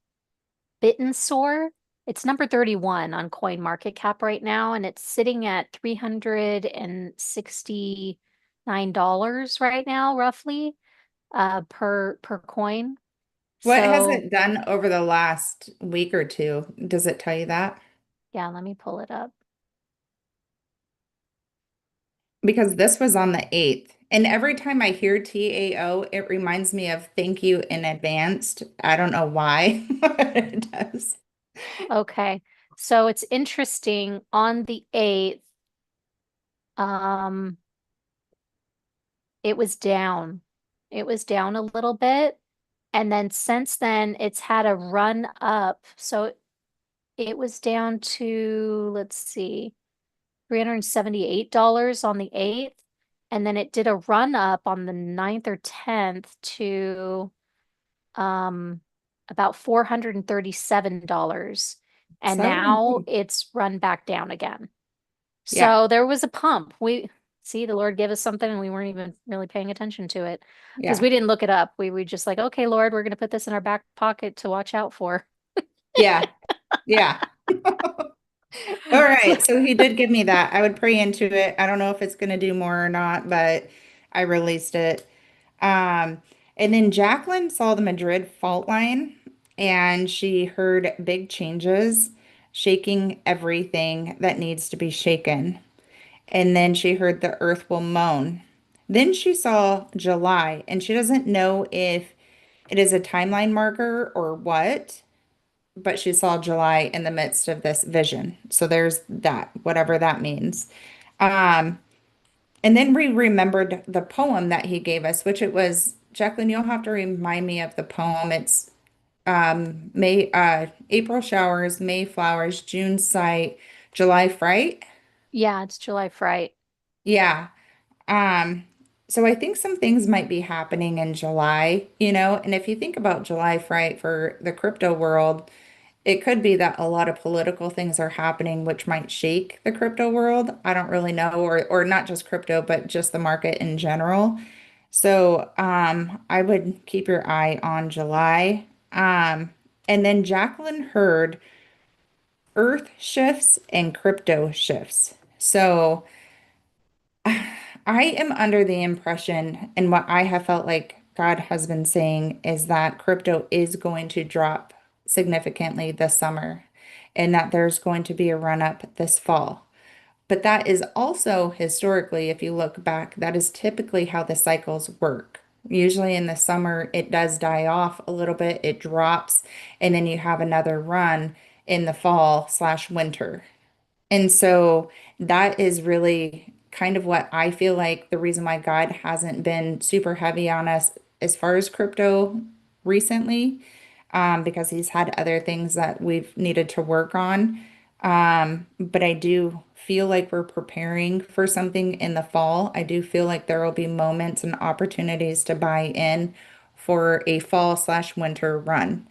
Sore. It's number 31 on Coin Market Cap right now, and it's sitting at $369 right now, roughly. per coin. What has So it done over the last week or two? Does it tell you that? yeah, let me pull it up. Because this was on the 8th. And every time I hear TAO, it reminds me of thank you in advance. I don't know why, but it does. Okay. So it's interesting on the 8th, um, it was down. It was down a little bit. And then since then, it's had a run up. So it was down to, let's see, $378 on the 8th. And then it did a run up on the 9th or 10th to um about $437. And So, now it's run back down again. yeah, So there was a pump. We see the Lord gave us something and we weren't even really paying attention to it because yeah, we didn't look it up. We were just like, okay, Lord, we're going to put this in our back pocket to watch out for. yeah, yeah. All So, right. So he did give me that. I would pray into it. I don't know if it's going to do more or not, but I released it. Um, and then Jacqueline saw the Madrid fault line and she heard big changes, shaking everything that needs to be shaken. And then she heard the earth will moan. Then she saw July, and she doesn't know if it is a timeline marker or what, but she saw July in the midst of this vision. So there's that, whatever that means. Um, and then we remembered the poem that he gave us, which it was, Jacqueline, you'll have to remind me of the poem. It's May, April showers, May flowers, June sight, July fright. yeah, it's July Fright. Yeah. Um, so I think some things might be happening in July, and if you think about July fright for the crypto world, it could be that a lot of political things are happening which might shake the crypto world. I don't really know, or not just crypto, but just the market in general. So I would keep your eye on July. And then Jacqueline heard earth shifts and crypto shifts. So I am under the impression, and what I have felt like God has been saying is that crypto is going to drop significantly this summer and that there's going to be a run up this fall. But that is also historically, if you look back, that is typically how the cycles work. Usually in the summer, it does die off a little bit, it drops, and then you have another run in the fall slash winter. And so that is really kind of what I feel like the reason why God hasn't been super heavy on us as far as crypto recently, because he's had other things that we've needed to work on. But I do feel like we're preparing for something in the fall. I do feel like there will be moments and opportunities to buy in for a fall slash winter run.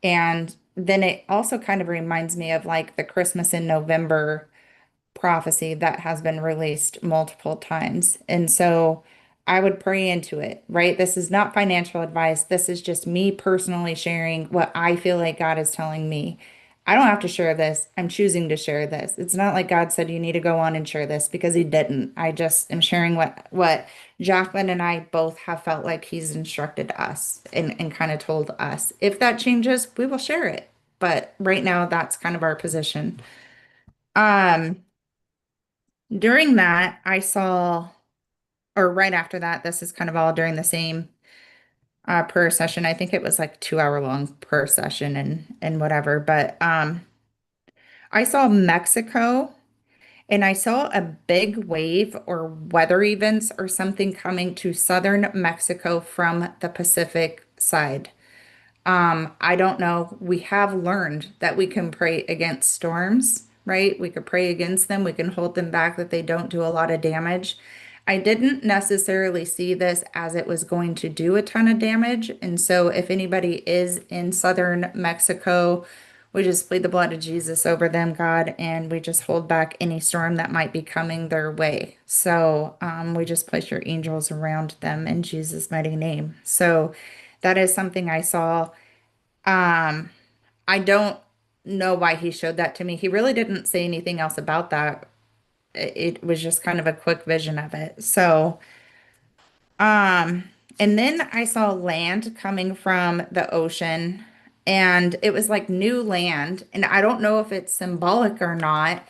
And then it also kind of reminds me of like the Christmas in November prophecy that has been released multiple times. And so I would pray into it, right? This is not financial advice. This is just me personally sharing what I feel like God is telling me. I don't have to share this. I'm choosing to share this. It's not like God said you need to go on and share this because he didn't. I just am sharing what Jacqueline and I both have felt like he's instructed us and kind of told us. If that changes, we will share it. But right now that's kind of our position. Um During that, I saw, or right after that, this is kind of all during the same prayer session. I think it was like 2 hour long prayer session and whatever. But I saw Mexico and I saw a big wave or weather events or something coming to southern Mexico from the Pacific side. I don't know. We have learned that we can pray against storms, right? We could pray against them. We can hold them back that they don't do a lot of damage. I didn't necessarily see this as it was going to do a ton of damage. And so if anybody is in southern Mexico, we just plead the blood of Jesus over them, God, and we just hold back any storm that might be coming their way. So we just place your angels around them in Jesus' mighty name. So that is something I saw. um, I don't know why he showed that to me. He really didn't say anything else about that. It was just kind of a quick vision of it. So, And then I saw land coming from the ocean, and it was like new land. And I don't know if it's symbolic or not.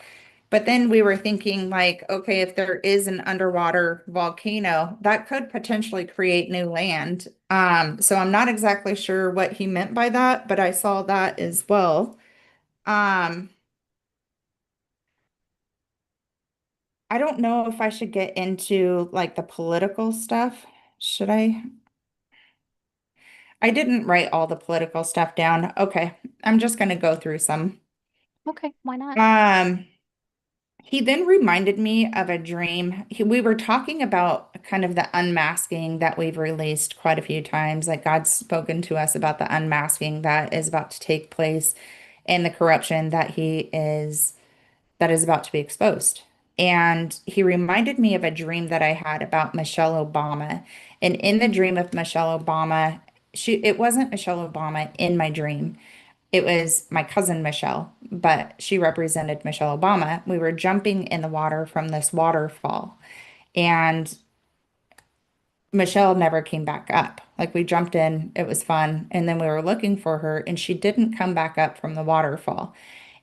But then we were thinking, like, okay, if there is an underwater volcano, that could potentially create new land. So I'm not exactly sure what he meant by that, but I saw that as well. Um, I don't know if I should get into like the political stuff. Should I? I didn't write all the political stuff down. Okay, I'm just going to go through some. Okay, why not? Um, he then reminded me of a dream. We were talking about kind of the unmasking that we've released quite a few times. Like God's spoken to us about the unmasking that is about to take place and the corruption that is about to be exposed. And he reminded me of a dream that I had about Michelle Obama. And in the dream of Michelle Obama, it wasn't Michelle Obama in my dream. It was my cousin Michelle, but she represented Michelle Obama. We were jumping in the water from this waterfall, and Michelle never came back up. Like we jumped in, it was fun, and then we were looking for her, and she didn't come back up from the waterfall.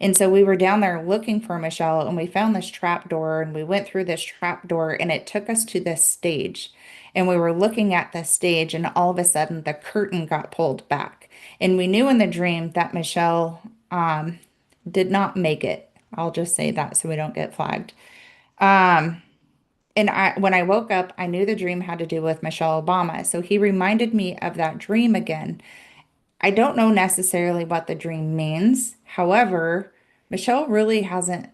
And so we were down there looking for Michelle, and we found this trap door, and we went through this trap door, and it took us to this stage. And we were looking at the stage, and all of a sudden the curtain got pulled back. And we knew in the dream that Michelle did not make it. I'll just say that so we don't get flagged. Um, and when I woke up, I knew the dream had to do with Michelle Obama. So he reminded me of that dream again. I don't know necessarily what the dream means. However, Michelle really hasn't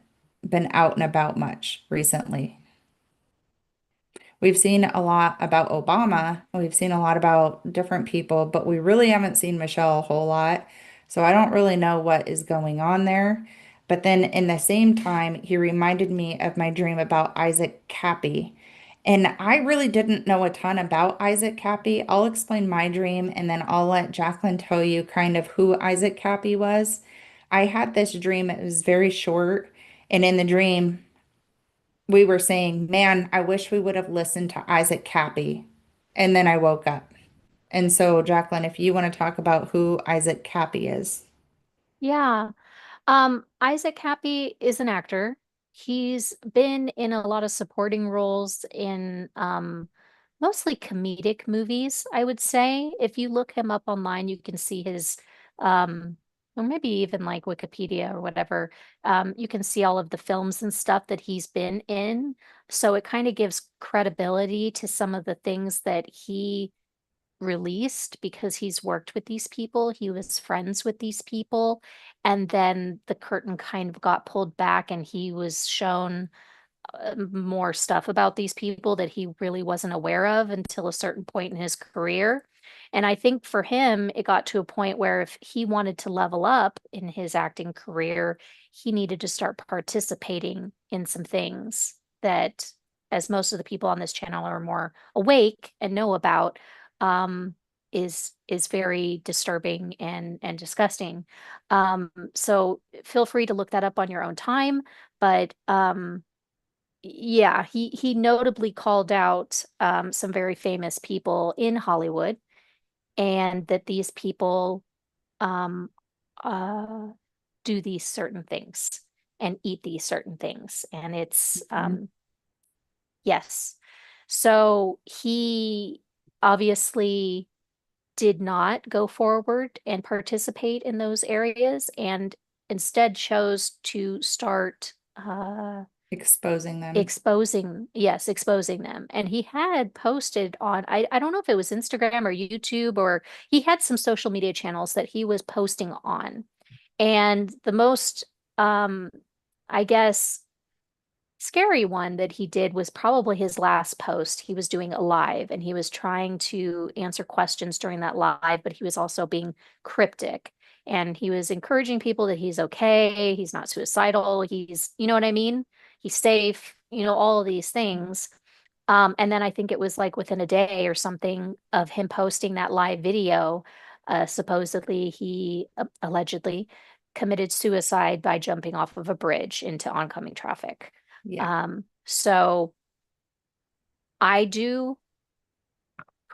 been out and about much recently. We've seen a lot about Obama. We've seen a lot about different people, but we really haven't seen Michelle a whole lot. So I don't really know what is going on there. But then in the same time, he reminded me of my dream about Isaac Cappy. And I really didn't know a ton about Isaac Cappy. I'll explain my dream and then I'll let Jacqueline tell you kind of who Isaac Cappy was. I had this dream, it was very short. And in the dream, we were saying, man, I wish we would have listened to Isaac Cappy. And then I woke up. And so, Jacqueline, if you want to talk about who Isaac Cappy is. Yeah. Isaac Happy is an actor. He's been in a lot of supporting roles in mostly comedic movies, I would say. If you look him up online, you can see his um or maybe even like Wikipedia or whatever. You can see all of the films and stuff that he's been in. So it kind of gives credibility to some of the things that he released because he's worked with these people, he was friends with these people, and then the curtain kind of got pulled back and he was shown more stuff about these people that he really wasn't aware of until a certain point in his career. And I think for him, it got to a point where if he wanted to level up in his acting career, he needed to start participating in some things that, as most of the people on this channel are more awake and know about, um, is very disturbing and disgusting. So feel free to look that up on your own time, but yeah, he notably called out some very famous people in Hollywood, and that these people um, uh, do these certain things and eat these certain things, and it's Mhm. yes. So he obviously did not go forward and participate in those areas, and instead chose to start Exposing them. exposing, yes, exposing them. And he had posted on, I don't know if it was Instagram or YouTube, or he had some social media channels that he was posting on. And the most, um, I guess, scary one that he did was probably his last post. He was doing a live and he was trying to answer questions during that live, but he was also being cryptic. And he was encouraging people that he's okay, he's not suicidal, he's, you know what I mean? He's safe, all of these things. And then I think it was like within a day or something of him posting that live video, supposedly he allegedly committed suicide by jumping off of a bridge into oncoming traffic. Yeah. So I do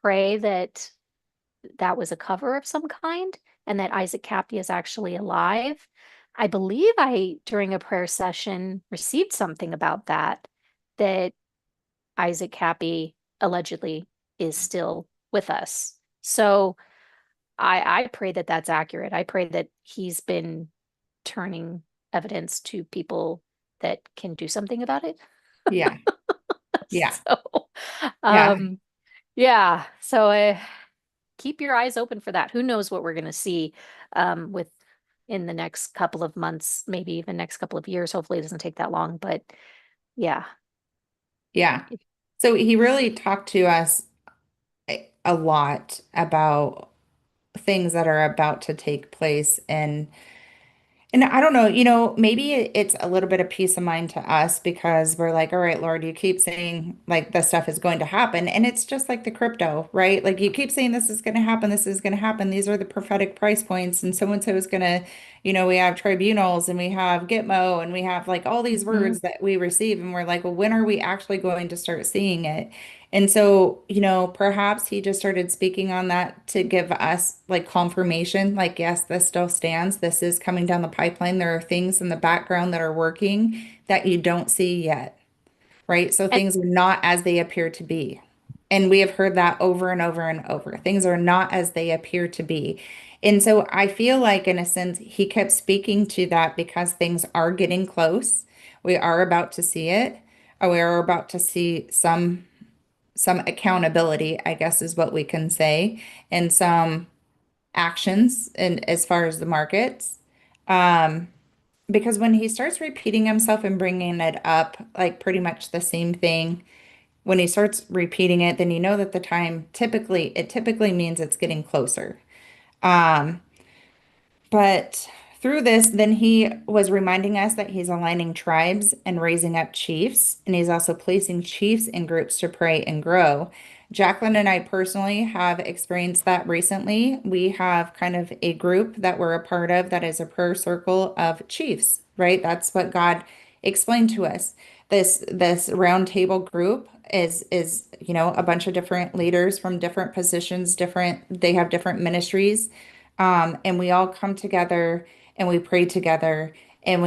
pray that that was a cover of some kind and that Isaac Cappy is actually alive. I believe I, during a prayer session, received something about that, that Isaac Cappy allegedly is still with us. So I pray that that's accurate. I pray that he's been turning evidence to people that can do something about it. Yeah. Yeah. So, Yeah. um, yeah. So keep your eyes open for that. Who knows what we're going to see with in the next couple of months, maybe even next couple of years. Hopefully, it doesn't take that long. But yeah, Yeah. So he really talked to us a lot about things that are about to take place. And I don't know, maybe it's a little bit of peace of mind to us because we're like, all right, Lord, you keep saying like this stuff is going to happen. And it's just like the crypto, right? Like you keep saying this is going to happen, this is going to happen. These are the prophetic price points. And so and so is going to, we have tribunals and we have Gitmo and we have like all these mhm. words that we receive. And we're like, well, when are we actually going to start seeing it? And so, perhaps he just started speaking on that to give us like confirmation, like, yes, this still stands. This is coming down the pipeline. There are things in the background that are working that you don't see yet, right? So And things are not as they appear to be. And we have heard that over and over and over. Things are not as they appear to be. And so I feel like, in a sense, he kept speaking to that because things are getting close. We are about to see it. We are about to see some accountability, I guess is what we can say, and some actions and as far as the markets. Um, because when he starts repeating himself and bringing it up, like pretty much the same thing, when he starts repeating it, then you know that the time typically means it's getting closer. Um, but through this, then he was reminding us that he's aligning tribes and raising up chiefs, and he's also placing chiefs in groups to pray and grow. Jacqueline and I personally have experienced that recently. We have kind of a group that we're a part of that is a prayer circle of chiefs, right? That's what God explained to us. This round table group is a bunch of different leaders from different positions, they have different ministries, and we all come together and we pray together and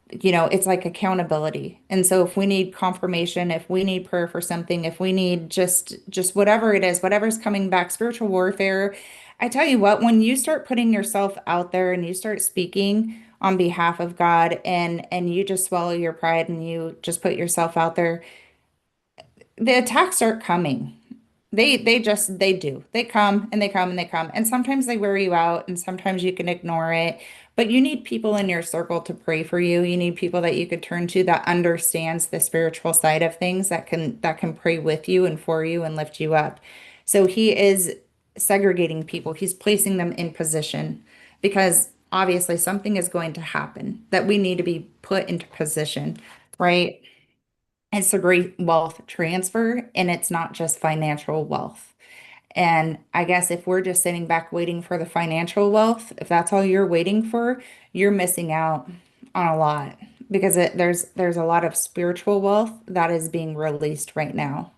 it's like accountability. And so if we need confirmation, if we need prayer for something, if we need just whatever it is, whatever's coming back, spiritual warfare, I tell you what, when you start putting yourself out there and you start speaking on behalf of God and you just swallow your pride and you just put yourself out there, the attacks are coming. They do. They come and they come and they come. And sometimes they wear you out and sometimes you can ignore it. But you need people in your circle to pray for you. You need people that you could turn to that understands the spiritual side of things that can pray with you and for you and lift you up. So he is segregating people. He's placing them in position because obviously something is going to happen that we need to be put into position, right? It's a great wealth transfer, and it's not just financial wealth. And I guess if we're just sitting back waiting for the financial wealth, if that's all you're waiting for, you're missing out on a lot because there's a lot of spiritual wealth that is being released right now.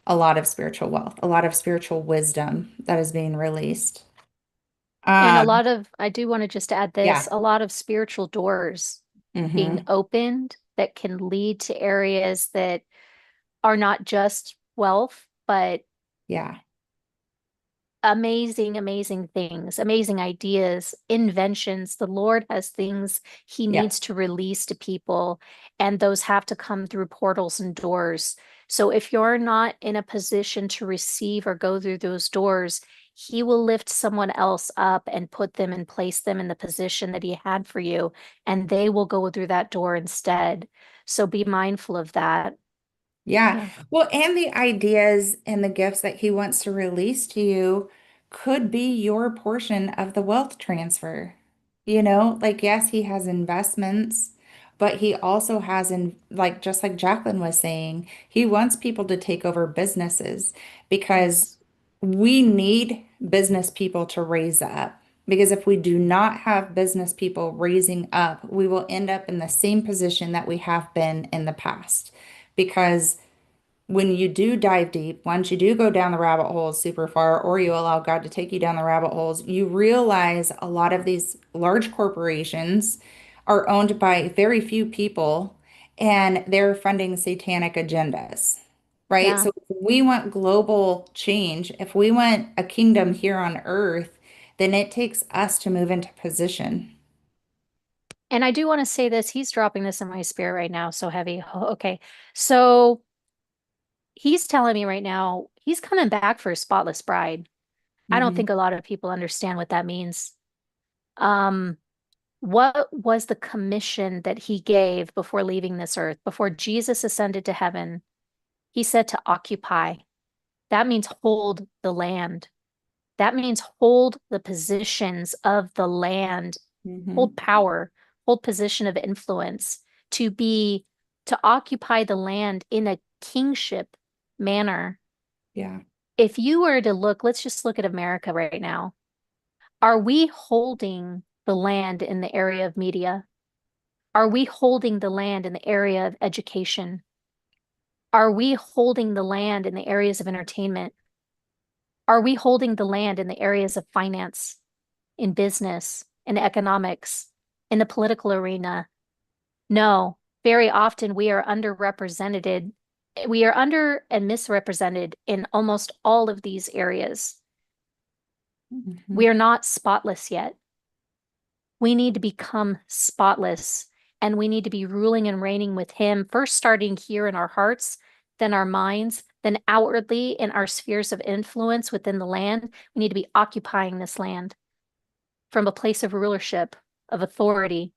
A lot of spiritual wealth, a lot of spiritual wisdom that is being released. and a Um, lot of, I do want to just add this, yeah. a lot of spiritual doors being Hmm. opened that can lead to areas that are not just wealth, but Yeah. amazing, amazing things, amazing ideas, inventions. The Lord has things He Yep. needs to release to people, and those have to come through portals and doors. So if you're not in a position to receive or go through those doors, He will lift someone else up and put them and place them in the position that He had for you, and they will go through that door instead. So be mindful of that. Yeah. Yeah. Well, and the ideas and the gifts that he wants to release to you could be your portion of the wealth transfer. Like, yes, he has investments, but he also has like just like Jacqueline was saying, he wants people to take over businesses because Yes. we need business people to raise up. Because if we do not have business people raising up, we will end up in the same position that we have been in the past. Because when you do dive deep, once you do go down the rabbit holes super far, or you allow God to take you down the rabbit holes, you realize a lot of these large corporations are owned by very few people and they're funding satanic agendas, right? Yeah. So if we want global change, if we want a kingdom here on earth, then it takes us to move into position. And I do want to say this, he's dropping this in my spirit right now, so heavy. Oh, okay. So he's telling me right now he's coming back for a spotless bride. I don't Hmm. think a lot of people understand what that means. Um, what was the commission that he gave before leaving this earth, before Jesus ascended to heaven? He said to occupy. That means hold the land. That means hold the positions of the land, hold Hmm. power, hold position of influence, to be, to occupy the land in a kingship manner. Yeah. If you were to look, let's just look at America right now. Are we holding the land in the area of media? Are we holding the land in the area of education? Are we holding the land in the areas of entertainment? Are we holding the land in the areas of finance, in business, in economics, in the political arena? No. Very often we are underrepresented. We are under and misrepresented in almost all of these areas. Hmm. We are not spotless yet. We need to become spotless and we need to be ruling and reigning with Him, first starting here in our hearts, then our minds, then outwardly in our spheres of influence within the land. We need to be occupying this land from a place of rulership, of authority,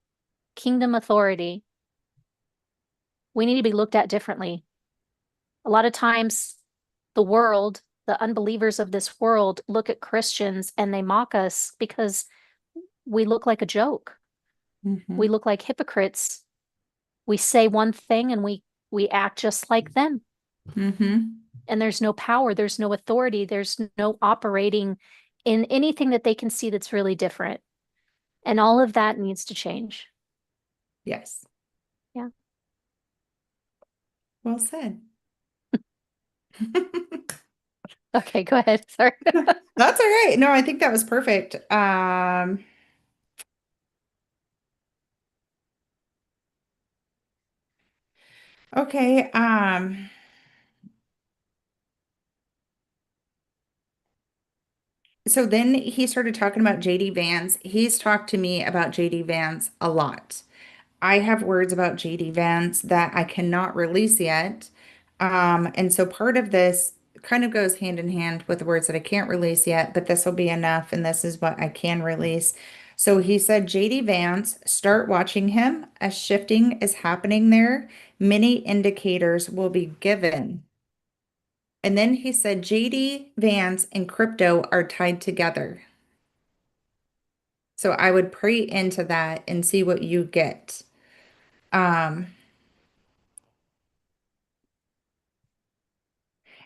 kingdom authority. We need to be looked at differently. A lot of times, the world, the unbelievers of this world, look at Christians and they mock us because we look like a joke. We Hmm. look like hypocrites. We say one thing and we act just like them. Hmm. And there's no power, there's no authority, there's no operating in anything that they can see that's really different. And all of that needs to change. Yes. Yeah. Well said. Okay, go ahead. Sorry. That's all right. No, I think that was perfect. Okay. So then he started talking about JD Vance. He's talked to me about JD Vance a lot. I have words about JD Vance that I cannot release yet. And so part of this kind of goes hand in hand with the words that I can't release yet, but this will be enough, and this is what I can release. So he said, JD Vance, start watching him as shifting is happening there. Many indicators will be given. And then he said, JD Vance and crypto are tied together. So I would pray into that and see what you get. Um,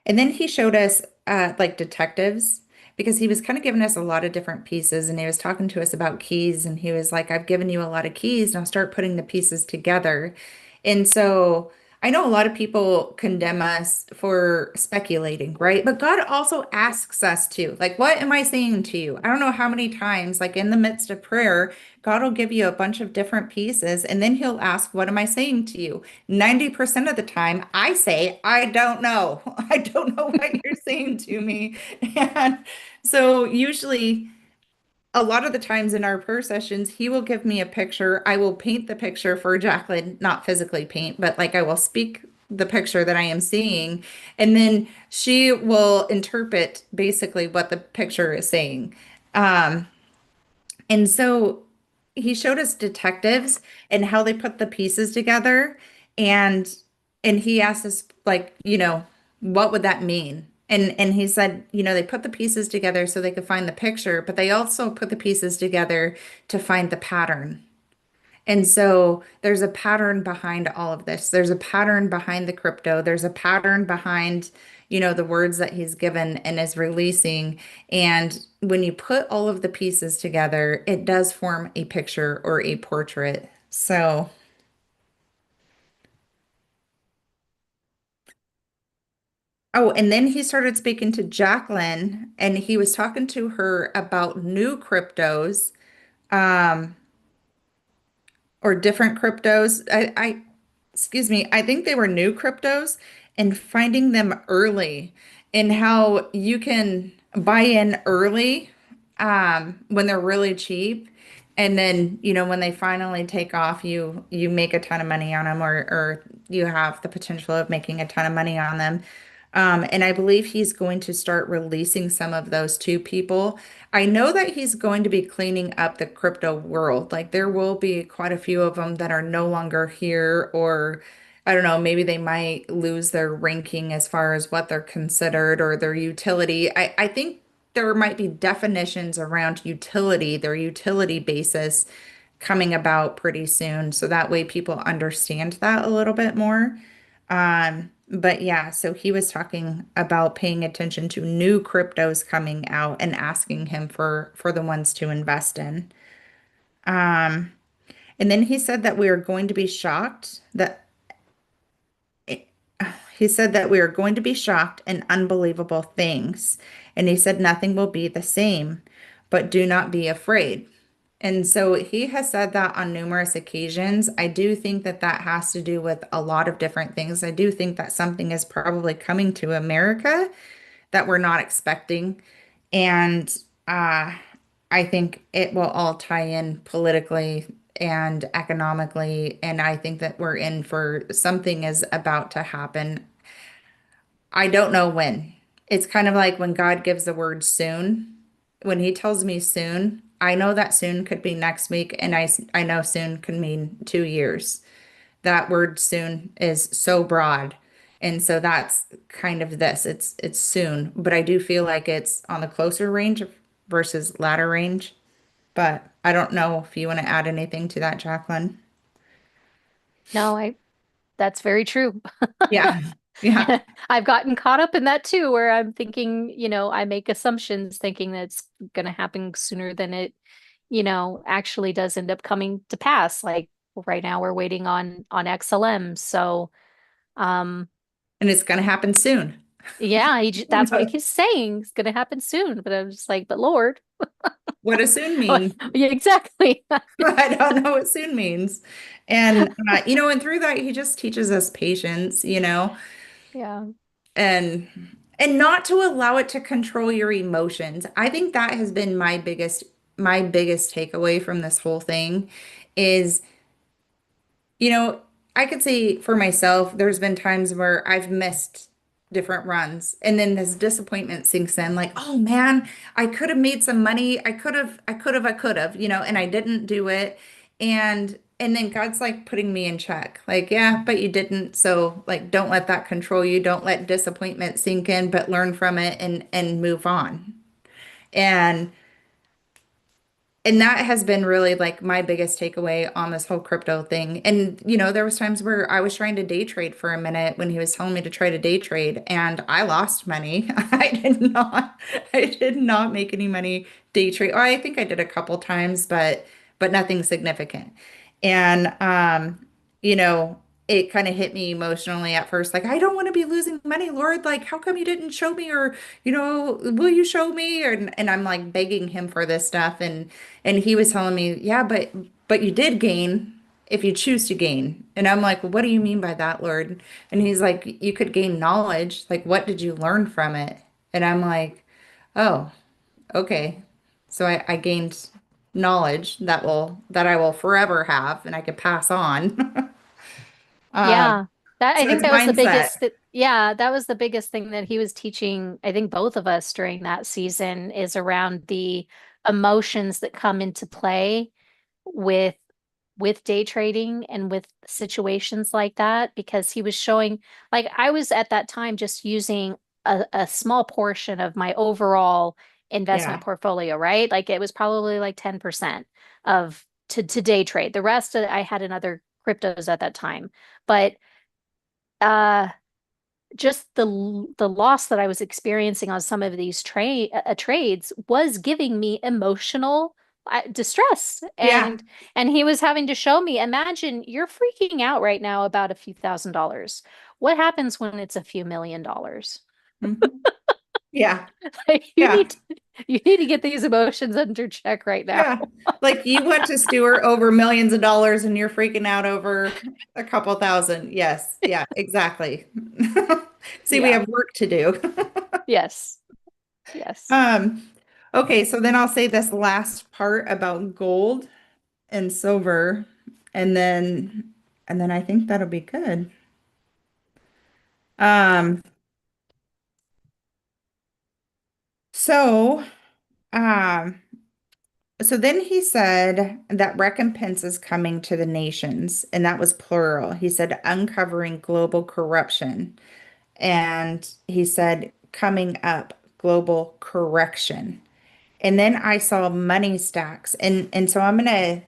And then he showed us like detectives because he was kind of giving us a lot of different pieces and he was talking to us about keys and he was like, I've given you a lot of keys, now start putting the pieces together. And so I know a lot of people condemn us for speculating, right? But God also asks us to, like, what am I saying to you? I don't know how many times, like in the midst of prayer, God will give you a bunch of different pieces and then he'll ask, what am I saying to you? 90% of the time, I say, I don't know. I don't know what you're saying to me. And so, usually, a lot of the times in our prayer sessions, he will give me a picture. I will paint the picture for Jacqueline, not physically paint, but like I will speak the picture that I am seeing. And then she will interpret basically what the picture is saying. Um, and so he showed us detectives and how they put the pieces together and he asked us like, what would that mean? And he said, they put the pieces together so they could find the picture, but they also put the pieces together to find the pattern. And so there's a pattern behind all of this. There's a pattern behind the crypto. There's a pattern behind, the words that he's given and is releasing. And when you put all of the pieces together, it does form a picture or a portrait. So, Oh, and then he started speaking to Jacqueline, and he was talking to her about new cryptos, um, or different cryptos. Excuse me, I think they were new cryptos and finding them early and how you can buy in early, when they're really cheap. And then, when they finally take off, you make a ton of money on them, or you have the potential of making a ton of money on them. And I believe he's going to start releasing some of those to people. I know that he's going to be cleaning up the crypto world. Like there will be quite a few of them that are no longer here, or I don't know, maybe they might lose their ranking as far as what they're considered or their utility. I think there might be definitions around utility, their utility basis coming about pretty soon. So that way people understand that a little bit more. But yeah, so he was talking about paying attention to new cryptos coming out and asking him for the ones to invest in. Um, and then he said that we are going to be shocked that he said that we are going to be shocked and unbelievable things. And he said nothing will be the same, but do not be afraid. And so he has said that on numerous occasions. I do think that that has to do with a lot of different things. I do think that something is probably coming to America that we're not expecting. And uh, I think it will all tie in politically and economically. And I think that we're in for something is about to happen. I don't know when. It's kind of like when God gives the word soon. When he tells me soon, I know that soon could be next week, and I know soon could mean 2 years. That word soon is so broad. And so that's kind of this. It's soon, but I do feel like it's on the closer range versus latter range. But I don't know if you want to add anything to that, Jacqueline. No, that's very true. Yeah. Yeah. I've gotten caught up in that too, where I'm thinking, I make assumptions thinking that it's going to happen sooner than it, actually does end up coming to pass. Like right now we're waiting on XLM. So, um, And it's going to happen soon. yeah, that's what he keeps saying. It's going to happen soon. But I'm just like, but Lord. What does soon mean? Yeah, exactly. I don't know what soon means. And, and through that, he just teaches us patience, Yeah. and not to allow it to control your emotions. I think that has been my biggest takeaway from this whole thing is, you know, I could say for myself, there's been times where I've missed different runs, and then this disappointment sinks in, like, oh man, I could have made some money. I could have, and I didn't do it. And then God's like putting me in check. Like, yeah, but you didn't. So like don't let that control you. Don't let disappointment sink in, but learn from it and move on. And that has been really like my biggest takeaway on this whole crypto thing. And there was times where I was trying to day trade for a minute when he was telling me to try to day trade, and I lost money. I did not make any money day trade. Oh, I think I did a couple times, but nothing significant. And you know, it kind of hit me emotionally at first, like, I don't want to be losing money, Lord. Like, how come you didn't show me, or will you show me? And I'm like begging him for this stuff, and he was telling me, yeah, but you did gain if you choose to gain. And I'm like, well, what do you mean by that, Lord? And he's like, you could gain knowledge. Like, what did you learn from it? And I'm like, oh, okay. So I gained knowledge that I will forever have and I could pass on. Um, Yeah. That I so think it's that was the mindset. biggest yeah, that was the biggest thing that he was teaching, I think both of us during that season is around the emotions that come into play with day trading and with situations like that because he was showing like I was at that time just using a small portion of my overall investment Yeah. portfolio, right? Like it was probably like 10% of to day trade. The rest I had in other cryptos at that time. But uh just the loss that I was experiencing on some of these trades was giving me emotional distress, Yeah. and he was having to show me, imagine you're freaking out right now about a few $1,000s. What happens when it's a few $1,000,000? Mhm. Yeah. Like Yeah. you need to get these emotions under check right now. Yeah. Like you want to steward over millions of dollars and you're freaking out over a couple thousand. Yes. Yeah, exactly. See, we Yeah. have work to do. Yes. Yes. Um, okay, so then I'll say this last part about gold and silver, and then I think that'll be good. Um, so um, so then he said that recompense is coming to the nations, and that was plural. He said uncovering global corruption, and he said coming up global correction. And then I saw money stacks, and so I'm gonna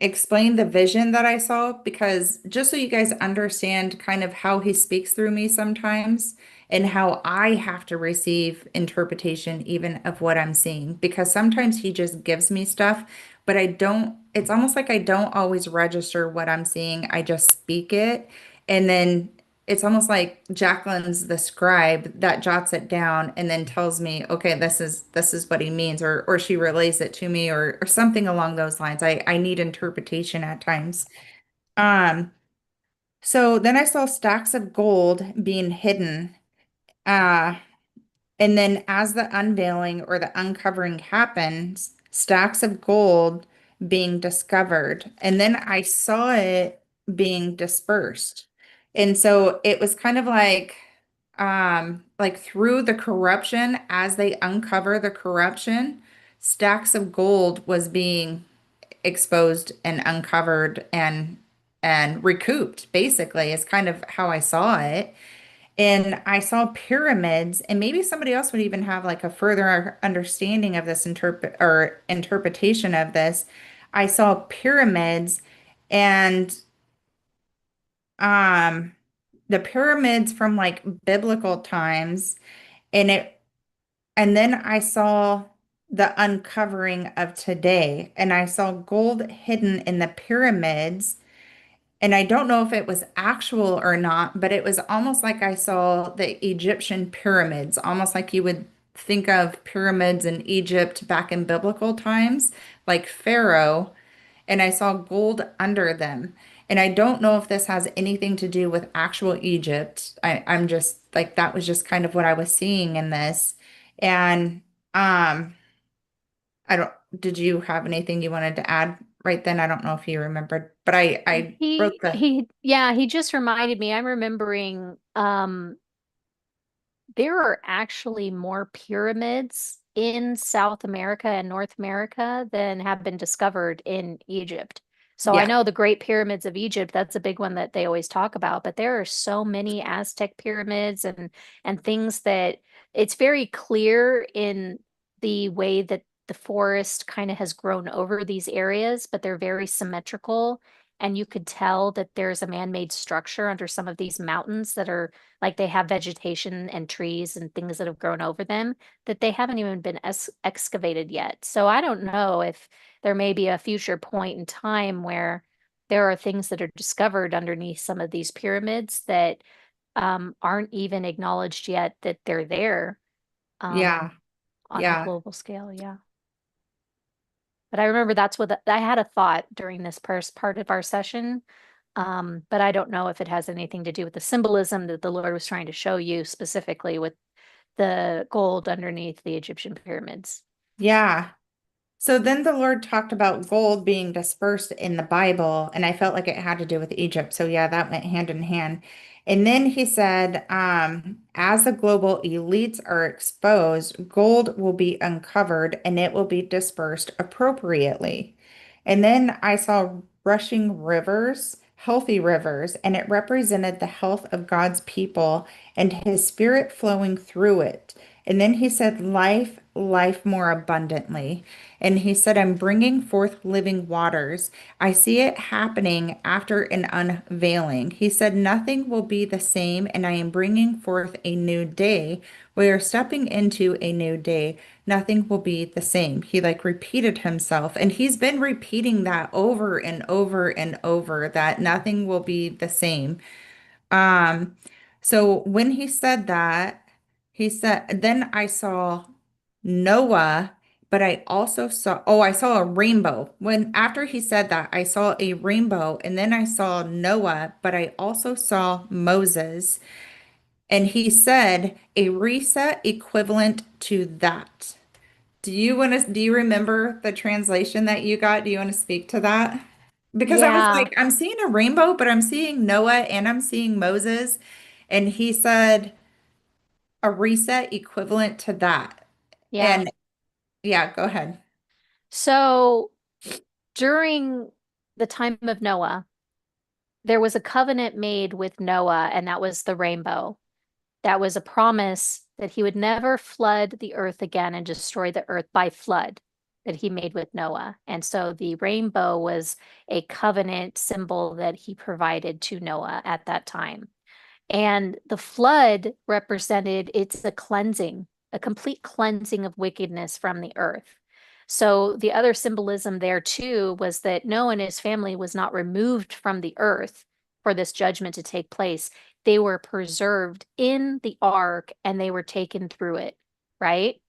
explain the vision that I saw because just so you guys understand kind of how he speaks through me sometimes and how I have to receive interpretation even of what I'm seeing because sometimes he just gives me stuff, but I don't, it's almost like I don't always register what I'm seeing. I just speak it. And then it's almost like Jacqueline's the scribe that jots it down and then tells me, okay, this is what he means, or she relays it to me, or something along those lines. I need interpretation at times. Um, so then I saw stacks of gold being hidden. Uh, and then as the unveiling or the uncovering happens, stacks of gold being discovered. And then I saw it being dispersed. And so it was kind of like through the corruption, as they uncover the corruption, stacks of gold was being exposed and uncovered and recouped, basically, is kind of how I saw it. And I saw pyramids, and maybe somebody else would even have like a further understanding of this interpretation of this. I saw pyramids and um the pyramids from like biblical times, and it and then I saw the uncovering of today, and I saw gold hidden in the pyramids. And I don't know if it was actual or not, but it was almost like I saw the Egyptian pyramids, almost like you would think of pyramids in Egypt back in biblical times, like Pharaoh, and I saw gold under them. And I don't know if this has anything to do with actual Egypt. I'm just like, that was just kind of what I was seeing in this. And um, I don't, did you have anything you wanted to add right then? I don't know if you remembered, but I wrote the, Yeah, he just reminded me. I'm remembering there are actually more pyramids in South America and North America than have been discovered in Egypt. So I yeah, know the Great Pyramids of Egypt, that's a big one that they always talk about, but there are so many Aztec pyramids and things that it's very clear in the way that the forest kind of has grown over these areas, but they're very symmetrical. And you could tell that there's a man-made structure under some of these mountains that are like they have vegetation and trees and things that have grown over them that they haven't even been excavated yet. So I don't know if there may be a future point in time where there are things that are discovered underneath some of these pyramids that aren't even acknowledged yet that they're there um, yeah, on a yeah. global scale. Yeah. But I remember that's what I had a thought during this first part of our session. But I don't know if it has anything to do with the symbolism that the Lord was trying to show you specifically with the gold underneath the Egyptian pyramids. Yeah. So then the Lord talked about gold being dispersed in the Bible, and I felt like it had to do with Egypt. So yeah, that went hand in hand. And then he said, as the global elites are exposed, gold will be uncovered and it will be dispersed appropriately. And then I saw rushing rivers, healthy rivers, and it represented the health of God's people and his spirit flowing through it. And then he said, life, life more abundantly. And he said, I'm bringing forth living waters. I see it happening after an unveiling. He said, nothing will be the same, and I am bringing forth a new day. We are stepping into a new day. Nothing will be the same. He like repeated himself, and he's been repeating that over and over and over that nothing will be the same. Um, so when he said that, He said, then I saw Noah, but I also saw, oh, I saw a rainbow. When after he said that, I saw a rainbow, and then I saw Noah, but I also saw Moses. And he said a reset equivalent to that. Do you remember the translation that you got? Do you want to speak to that? Because I was Yeah, like, I'm seeing a rainbow, but I'm seeing Noah and I'm seeing Moses. And he said a reset equivalent to that. yeah. And yeah, go ahead. So during the time of Noah, there was a covenant made with Noah, and that was the rainbow. That was a promise that he would never flood the earth again and destroy the earth by flood that he made with Noah. And so the rainbow was a covenant symbol that he provided to Noah at that time. And the flood represented it's a cleansing, a complete cleansing of wickedness from the earth. So the other symbolism there too was that Noah and his family was not removed from the earth for this judgment to take place. They were preserved in the ark and they were taken through it, right?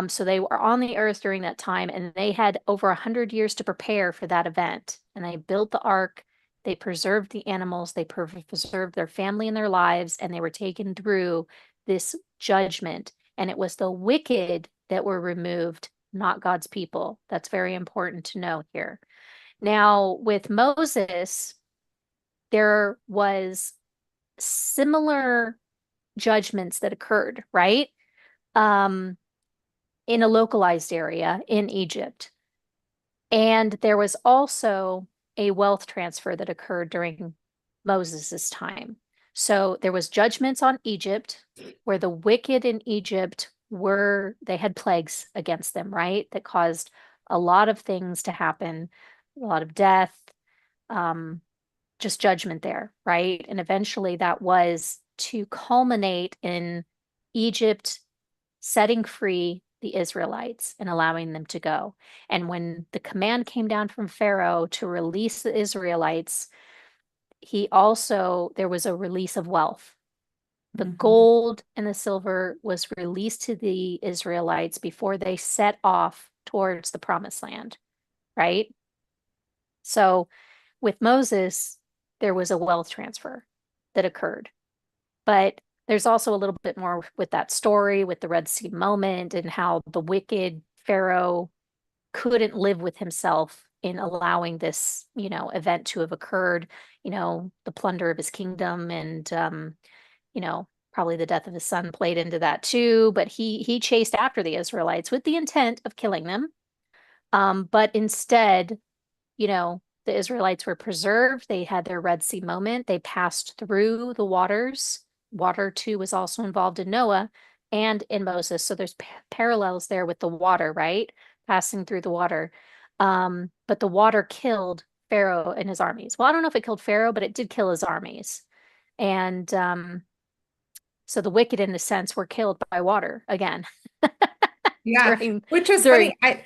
So they were on the earth during that time, and they had over 100 years to prepare for that event. And they built the ark, they preserved the animals, they preserved their family and their lives, and they were taken through this judgment. And it was the wicked that were removed, not God's people. That's very important to know here. Now, with Moses, there was similar judgments that occurred, right? Um, in a localized area in Egypt. And there was also a wealth transfer that occurred during Moses's time. So there was judgments on Egypt where the wicked in Egypt they had plagues against them, right? That caused a lot of things to happen, a lot of death, um, just judgment there, right? And eventually that was to culminate in Egypt setting free the Israelites and allowing them to go. And when the command came down from Pharaoh to release the Israelites, there was a release of wealth. The Mhm. gold and the silver was released to the Israelites before they set off towards the promised land, right? So with Moses, there was a wealth transfer that occurred. But there's also a little bit more with that story, with the Red Sea moment, and how the wicked Pharaoh couldn't live with himself in allowing this, event to have occurred, the plunder of his kingdom and, probably the death of his son played into that too. But he chased after the Israelites with the intent of killing them. But instead, the Israelites were preserved. They had their Red Sea moment. They passed through the waters. Water, too, was also involved in Noah and in Moses. So there's parallels there with the water, right? Passing through the water. But the water killed Pharaoh and his armies. Well, I don't know if it killed Pharaoh, but it did kill his armies. And so the wicked, in a sense, were killed by water again Yeah, during which is during funny.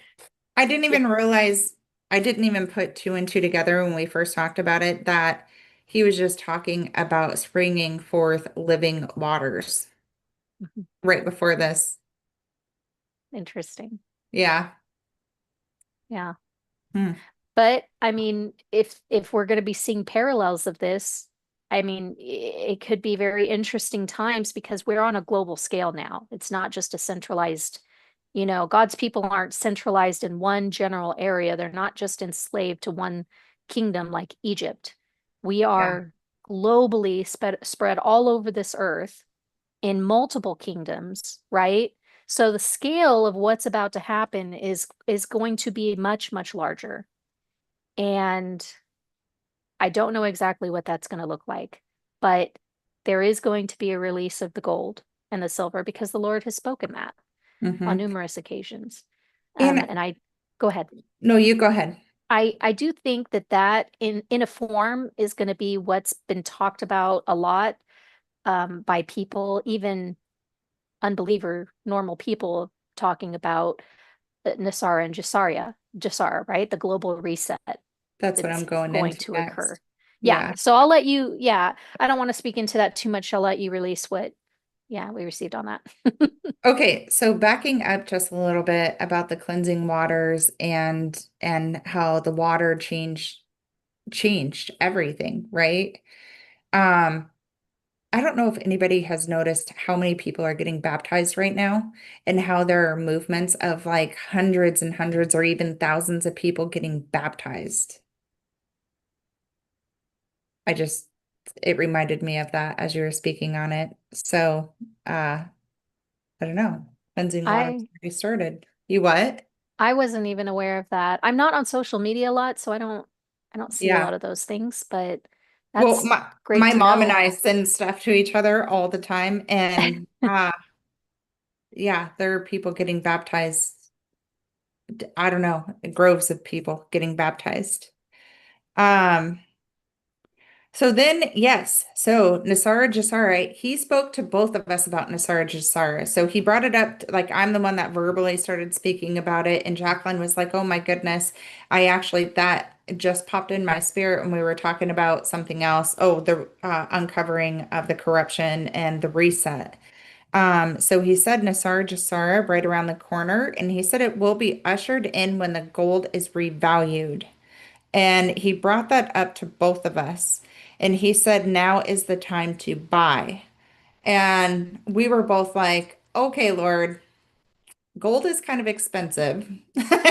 I didn't yeah. even realize, I didn't even put two and two together when we first talked about it, that he was just talking about springing forth living waters Mhm. right before this. Interesting. Yeah. Yeah. Hmm. But I mean, if we're going to be seeing parallels of this, I mean, it could be very interesting times because we're on a global scale now. It's not just a centralized, God's people aren't centralized in one general area. They're not just enslaved to one kingdom like Egypt. We Yeah. are globally spread all over this earth in multiple kingdoms, right? So the scale of what's about to happen is going to be much, much larger. And I don't know exactly what that's going to look like, but there is going to be a release of the gold and the silver because the Lord has spoken that on Hmm. numerous occasions. And And I go ahead. no, you go ahead. I do think that in a form is going to be what's been talked about a lot by people, even unbeliever, normal people talking about Nasara and Jasara, right? The global reset That's what I'm that's going going into to occur. next. Yeah. Yeah. So I'll let you, yeah, I don't want to speak into that too much. I'll let you release what. Yeah, we received on that. Okay, so backing up just a little bit about the cleansing waters and how the water changed everything, right? Um, I don't know if anybody has noticed how many people are getting baptized right now and how there are movements of like hundreds and hundreds or even thousands of people getting baptized. I just, it reminded me of that as you were speaking on it. So, I don't know. Cleansing water's I already started. You what? I wasn't even aware of that. I'm not on social media a lot, so I don't see a Yeah. lot of those things, but Well, that's great my to mom and know. I send stuff to each other all the time, and yeah, there are people getting baptized. I don't know, groves of people getting baptized. Um, so then, yes, so Nasara Jasara, he spoke to both of us about Nasara Jasara. So he brought it up, like I'm the one that verbally started speaking about it, and Jacqueline was like, "Oh my goodness, I actually that just popped in my spirit when we were talking about something else. Oh, the uncovering of the corruption and the reset." So he said Nasara Jasara right around the corner, and he said it will be ushered in when the gold is revalued. And he brought that up to both of us. And he said, now is the time to buy. And we were both like, okay, Lord, gold is kind of expensive.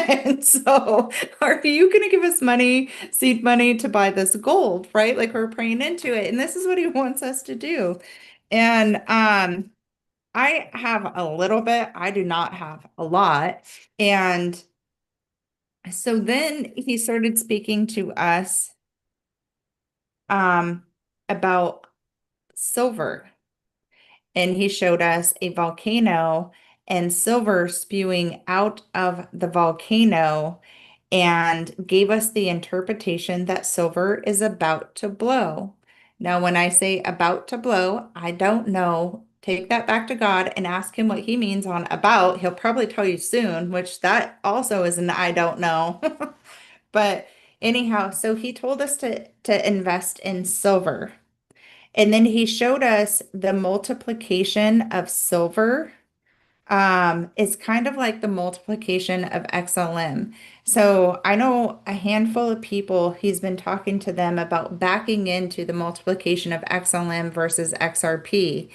And so are you going to give us money, seed money to buy this gold, right? Like we're praying into it. And this is what he wants us to do. And I have a little bit, I do not have a lot. And so then he started speaking to us um, about silver. And he showed us a volcano and silver spewing out of the volcano and gave us the interpretation that silver is about to blow. Now, when I say about to blow, I don't know. Take that back to God and ask him what he means on about. He'll probably tell you soon, which that also is an I don't know. But anyhow, so he told us to invest in silver. And then he showed us the multiplication of silver is kind of like the multiplication of XLM. So I know a handful of people, he's been talking to them about backing into the multiplication of XLM versus XRP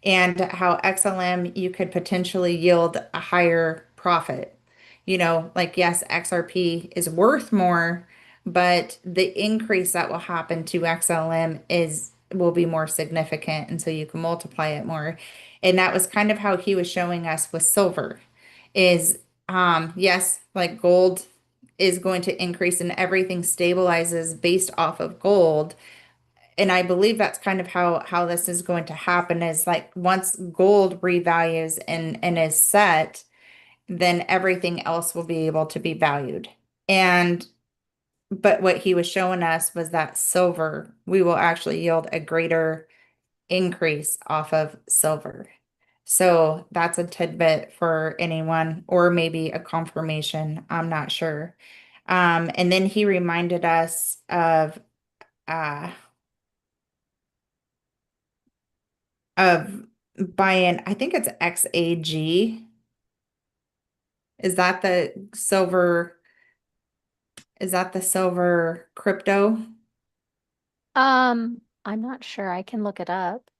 and how XLM you could potentially yield a higher profit. You know, like yes, XRP is worth more, but the increase that will happen to XLM is will be more significant, and so you can multiply it more. And that was kind of how he was showing us with silver is yes, like gold is going to increase and everything stabilizes based off of gold, and I believe that's kind of how this is going to happen is like once gold revalues and is set, then everything else will be able to be valued. And but what he was showing us was that silver, we will actually yield a greater increase off of silver. So that's a tidbit for anyone, or maybe a confirmation. I'm not sure. And then he reminded us uh, of buying, I think it's XAG. Is that the silver? Is that the silver crypto? I'm not sure. I can look it up.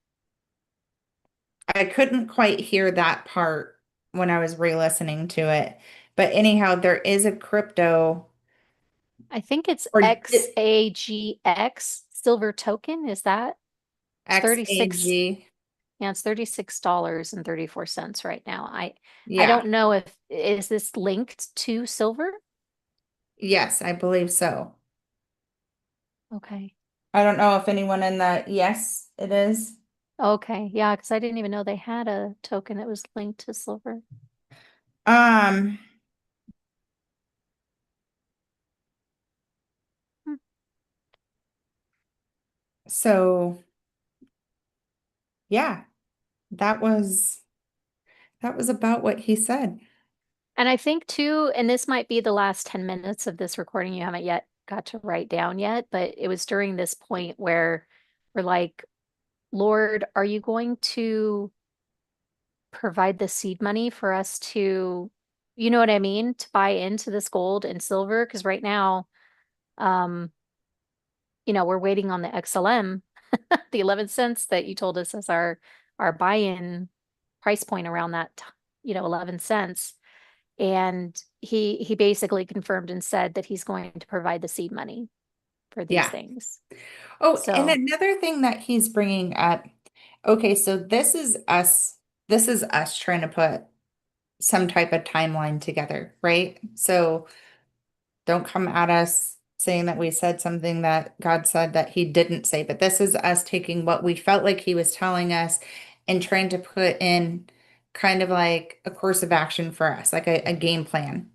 I couldn't quite hear that part when I was re-listening to it. But anyhow, there is a crypto I think it's or XAGX silver token. Is that? It's 36. XAG. Yeah, it's $36.34 right now. I Yeah. don't know if is this linked to silver? Yes, I believe so. Okay. I don't know if anyone in the, yes, it is. Okay. Yeah, because I didn't even know they had a token that was linked to silver. Um, Hmm. so yeah, that was that was about what he said. And I think too, and this might be the last 10 minutes of this recording you haven't yet got to write down yet, but it was during this point where we're like, Lord, are you going to provide the seed money for us to, you know what I mean, to buy into this gold and silver. Because right now, um, we're waiting on the XLM, the 11 cents that you told us as our buy-in price point around that, 11 cents. And he basically confirmed and said that he's going to provide the seed money for these Yeah. things. Oh, and So, another thing that he's bringing up, okay, so this is us trying to put some type of timeline together, right? So don't come at us saying that we said something that God said that he didn't say, but this is us taking what we felt like he was telling us and trying to put in kind of like a course of action for us, like a game plan.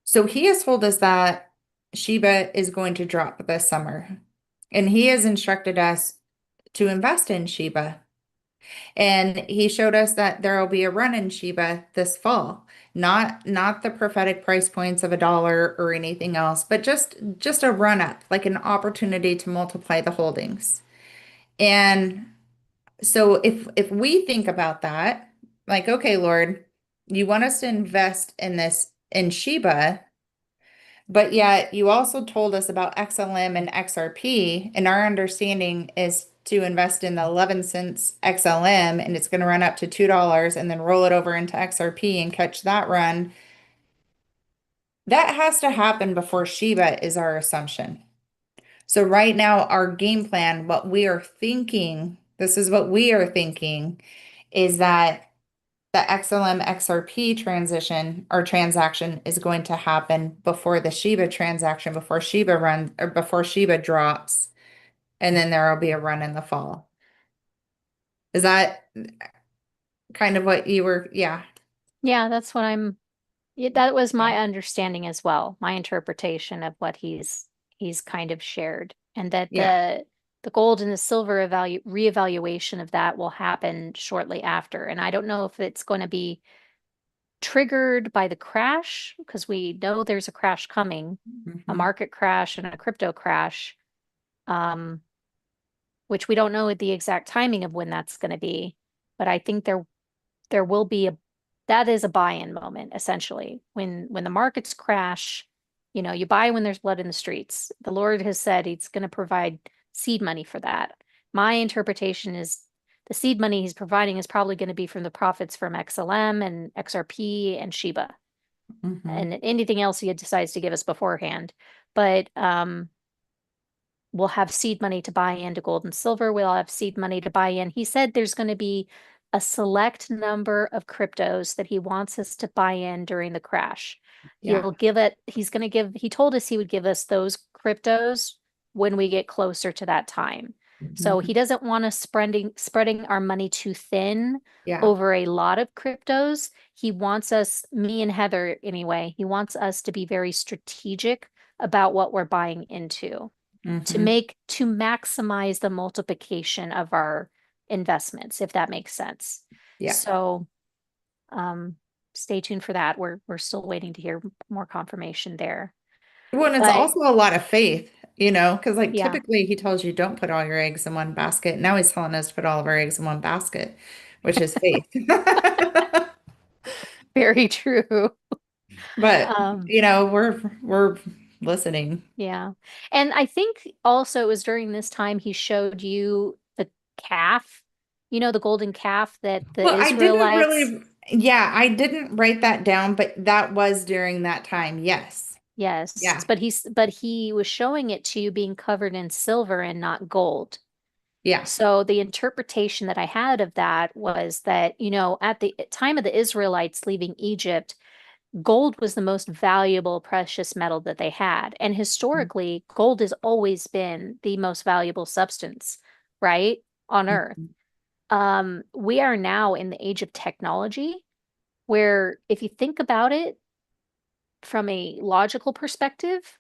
So he has told us that Sheba is going to drop this summer, and he has instructed us to invest in Sheba. And he showed us that there will be a run in Sheba this fall. Not the prophetic price points of $1 or anything else, but just a run up, like an opportunity to multiply the holdings. And so if we think about that, like, okay, Lord, you want us to invest in this in Sheba, but yet you also told us about XLM and XRP, and our understanding is to invest in the 11 cents XLM and it's going to run up to $2 and then roll it over into XRP and catch that run. That has to happen before Shiba is our assumption. So right now, our game plan, what we are thinking, this is what we are thinking, is that the XLM XRP transition or transaction is going to happen before the Shiba transaction, before Shiba runs or before Shiba drops, and then there will be a run in the fall. Is that kind of what you were? Yeah. yeah, yeah, that was my Okay. understanding as well, my interpretation of what he's kind of shared, and that Yeah. the gold and the silver reevaluation of that will happen shortly after. And I don't know if it's going to be triggered by the crash, because we know there's a crash coming, a Hmm. market crash and a crypto crash, um, which we don't know the exact timing of when that's going to be. But I think there will be that is a buy-in moment, essentially. When the markets crash, you buy when there's blood in the streets. The Lord has said he's going to provide seed money for that. My interpretation is the seed money he's providing is probably going to be from the profits from XLM and XRP and Shiba Hmm. and anything else he decides to give us beforehand. But we'll have seed money to buy into gold and silver. We'll have seed money to buy in. He said there's going to be a select number of cryptos that he wants us to buy in during the crash. Yeah. He told us he would give us those cryptos when we get closer to that time. So Hmm. he doesn't want us spreading our money too thin Yeah. over a lot of cryptos. He wants us, me and Heather anyway, he wants us to be very strategic about what we're buying into Hmm. to maximize the multiplication of our investments, if that makes sense. Yeah. So, um, stay tuned for that. We're still waiting to hear more confirmation there. Well, and it's But also a lot of faith, because like yeah, typically he tells you don't put all your eggs in one basket. Now he's telling us to put all of our eggs in one basket, which is faith. very true. But, Um, we're listening. yeah. And I think also it was during this time he showed you the calf, the golden calf that the Well, I didn't Israelites, really, yeah, I didn't write that down, but that was during that time. Yes. yes, Yeah. but he was showing it to you being covered in silver and not gold. Yeah. So the interpretation that I had of that was that, at the time of the Israelites leaving Egypt, gold was the most valuable precious metal that they had. And historically, gold has always been the most valuable substance, right, on Earth. Mhm. We are now in the age of technology, where if you think about it from a logical perspective,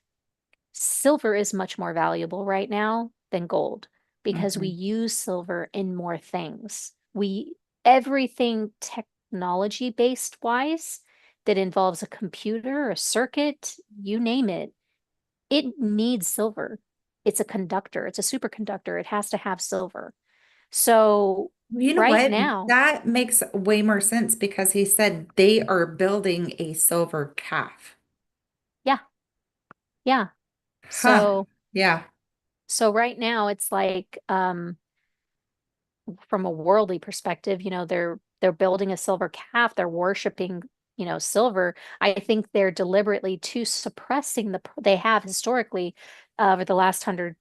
silver is much more valuable right now than gold because we Mhm. use silver in more things. Everything technology based wise that involves a computer, a circuit, you name it, it needs silver. It's a conductor, it's a superconductor. It has to have silver. So You know Right what? now. That makes way more sense because he said they are building a silver calf. Yeah. Yeah. Huh. So, Yeah. so right now it's like, from a worldly perspective, they're building a silver calf, they're worshiping, silver. I think they're deliberately too suppressing they have historically over the last 100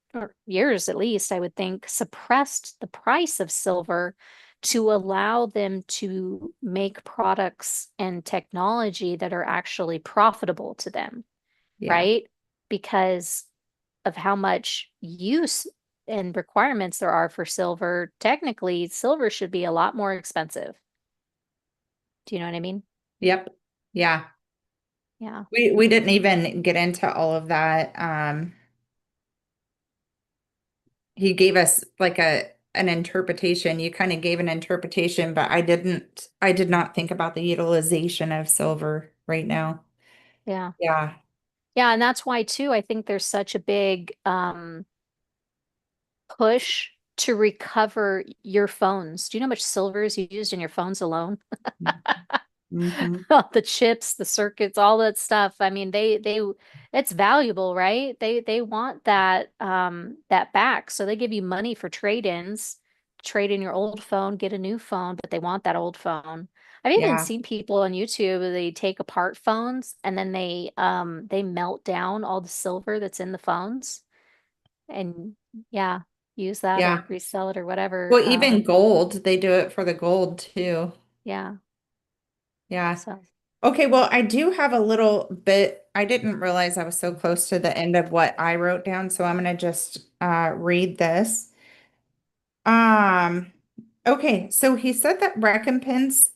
years at least, I would think, suppressed the price of silver to allow them to make products and technology that are actually profitable to them, Yeah. right? Because of how much use and requirements there are for silver, technically, silver should be a lot more expensive. Do you know what I mean? Yep. Yeah. Yeah. We didn't even get into all of that. He gave us like a an interpretation. You kind of gave an interpretation, but I did not think about the utilization of silver right now. Yeah. Yeah. Yeah. And that's why, too, I think there's such a big push to recover your phones. Do you know how much silver is used in your phones alone? Hmm. The chips, the circuits, all that stuff. I mean, it's valuable, right? They want that back. So they give you money for trade-ins, trade in your old phone, get a new phone, but they want that old phone. I've even Yeah. seen people on YouTube, they take apart phones and then they melt down all the silver that's in the phones and yeah, use that or Yeah. resell it or whatever. Well, even gold, they do it for the gold too. Yeah. Yeah. So Okay, well, I do have a little bit. I didn't realize I was so close to the end of what I wrote down, so I'm going to just read this. Um, okay, so he said that recompense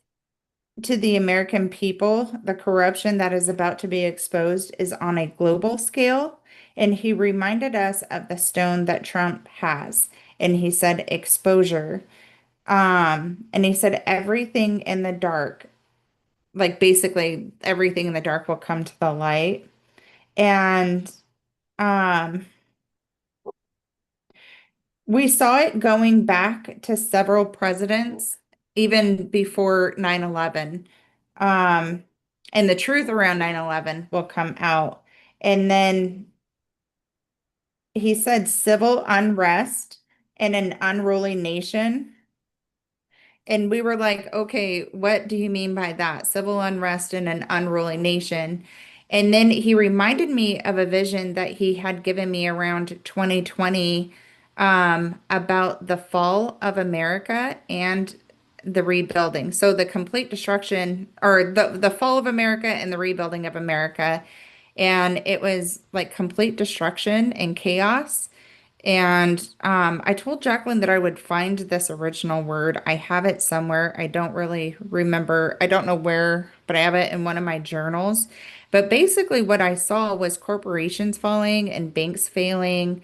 to the American people, the corruption that is about to be exposed is on a global scale. And he reminded us of the stone that Trump has. And he said exposure. And he said everything in the dark, like basically everything in the dark will come to the light. And um, we saw it going back to several presidents, even before 9/11. Um, and the truth around 9/11 will come out. And then he said civil unrest in an unruly nation. And we were like, okay, what do you mean by that? Civil unrest in an unruly nation. And then he reminded me of a vision that he had given me around 2020 about the fall of America and the rebuilding. So the complete destruction or the fall of America and the rebuilding of America. And it was like complete destruction and chaos. And I told Jacqueline that I would find this original word. I have it somewhere. I don't really remember. I don't know where, but I have it in one of my journals. But basically, what I saw was corporations falling and banks failing,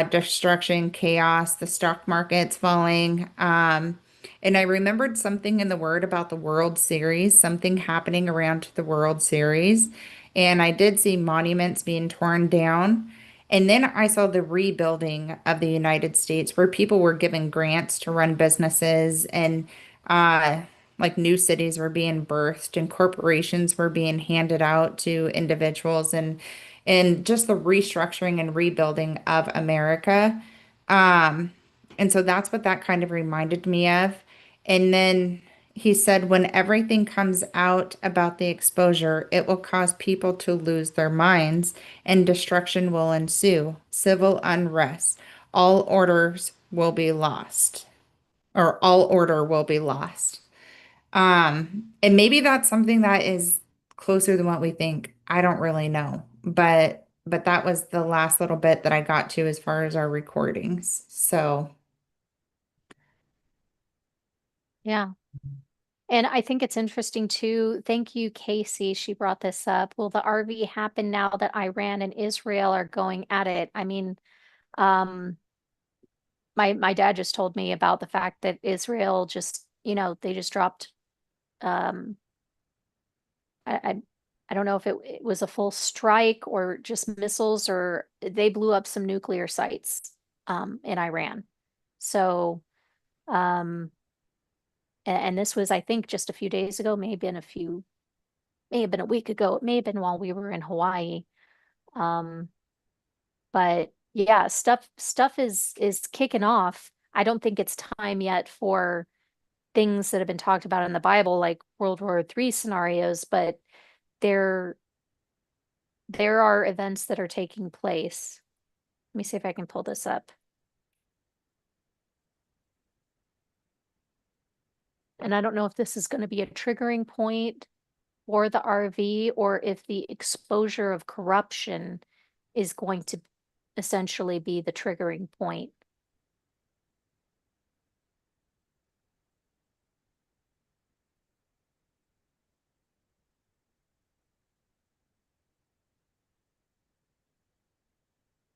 destruction, chaos, the stock market's falling. And I remembered something in the word about the World Series, something happening around the World Series. And I did see monuments being torn down. And then I saw the rebuilding of the United States where people were given grants to run businesses and uh, like new cities were being birthed and corporations were being handed out to individuals and just the restructuring and rebuilding of America. Um, and so that's what that kind of reminded me of. And then he said, when everything comes out about the exposure, it will cause people to lose their minds and destruction will ensue, civil unrest. All orders will be lost, or all order will be lost. And maybe that's something that is closer than what we think. I don't really know, but that was the last little bit that I got to as far as our recordings. So, yeah. And I think it's interesting too. Thank you, Casey. She brought this up. Will the RV happen now that Iran and Israel are going at it? I mean, um, my dad just told me about the fact that Israel just, they just dropped um I, I I don't know if it was a full strike or just missiles or they blew up some nuclear sites in Iran. So And this was, I think, just a few days ago, may have been a week ago. It may have been while we were in Hawaii. Um, but yeah, stuff is kicking off. I don't think it's time yet for things that have been talked about in the Bible, like World War III scenarios, but there there are events that are taking place. Let me see if I can pull this up. And I don't know if this is going to be a triggering point for the RV or if the exposure of corruption is going to essentially be the triggering point.